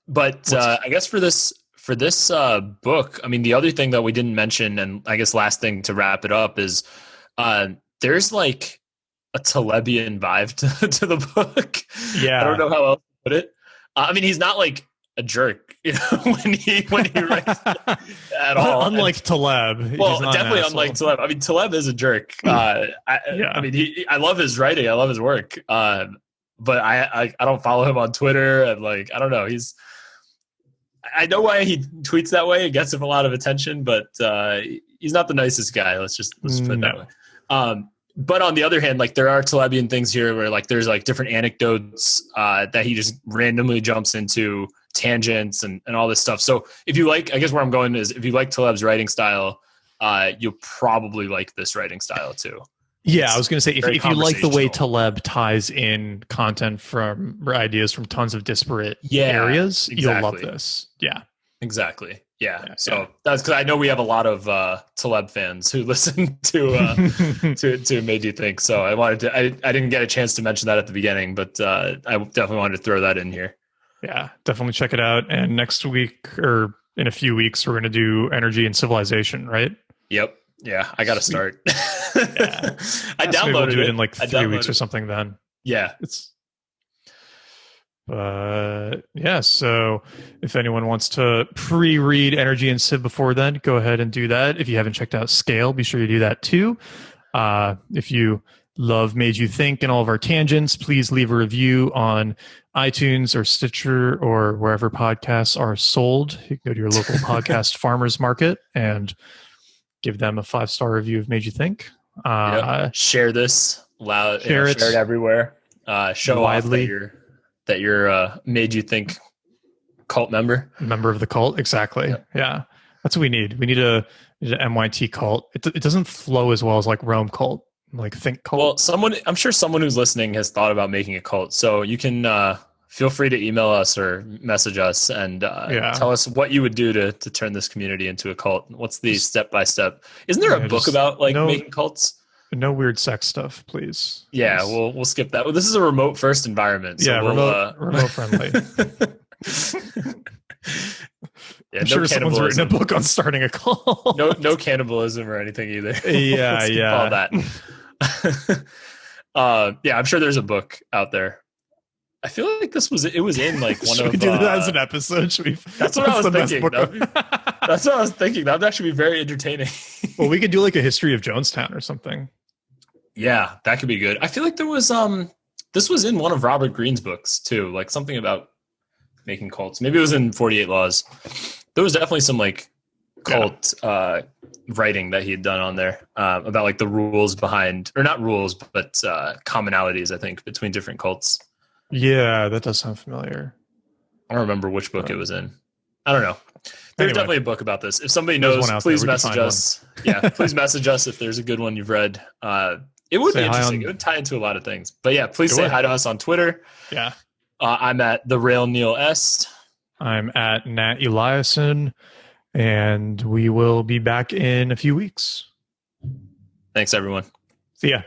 But I guess for this book, the other thing that we didn't mention, and I guess last thing to wrap it up is there's like a Talebian vibe to the book. Yeah. I don't know how else to put it. He's not like a jerk, when he writes at all. Unlike Taleb. Well, definitely unlike Taleb. Taleb is a jerk. I love his writing. I love his work. But I don't follow him on Twitter, and like, I don't know. I know why he tweets that way. It gets him a lot of attention, but he's not the nicest guy. Let's put it that way. But on the other hand, like there are Talebian things here where like there's like different anecdotes that he just randomly jumps into, tangents and all this stuff. So if you like, I guess where I'm going is if you like Taleb's writing style, you'll probably like this writing style too. Yeah, I was going to say, if you like the way Taleb ties in content from ideas from tons of disparate areas, you'll love this. Yeah. Exactly. Yeah. So that's because I know we have a lot of Taleb fans who listen to Made You Think. So I wanted to, I didn't get a chance to mention that at the beginning, but I definitely wanted to throw that in here. Yeah, definitely check it out. And next week or in a few weeks, we're going to do Energy and Civilization, right? Yep. Yeah, I got to start. Yeah. I downloaded we'll do it in like 3 weeks or something then. Yeah. So if anyone wants to pre-read Energy and Civ before then, go ahead and do that. If you haven't checked out Scale, be sure you do that too. If you love Made You Think and all of our tangents, please leave a review on iTunes or Stitcher or wherever podcasts are sold. You can go to your local podcast farmers market and give them a 5-star review of Made You Think. Share this loud. Share it everywhere. Show widely off that you're Made You Think cult member of the cult. Exactly. Yep. Yeah, that's what we need. We need an MYT cult. It doesn't flow as well as like Rome cult, like Think cult. Well, I'm sure someone who's listening has thought about making a cult. So you can feel free to email us or message us and tell us what you would do to turn this community into a cult. What's the step-by-step? Isn't there a book about making cults? No weird sex stuff, please. Yeah, we'll skip that. Well, this is a remote first environment. So remote friendly. I'm sure someone's written a book on starting a cult. No cannibalism or anything either. Yeah. All that. I'm sure there's a book out there. I feel like it was in like one Should of. we do that as an episode? That's what I was thinking. That's what I was thinking. That would actually be very entertaining. Well, we could do like a history of Jonestown or something. Yeah, that could be good. I feel like there was this was in one of Robert Greene's books too, like something about making cults. Maybe it was in 48 Laws. There was definitely some like cult writing that he had done on there about like the rules behind, or not rules, but commonalities, I think, between different cults. Yeah, that does sound familiar. I don't remember which book it was in. I don't know. There's definitely a book about this. If somebody knows, please message us. Yeah, please message us if there's a good one you've read. It would be interesting. It would tie into a lot of things. But yeah, please say hi to us on Twitter. Yeah. I'm at the Rail Neil S. I'm at Nat Eliason, and we will be back in a few weeks. Thanks, everyone. See ya.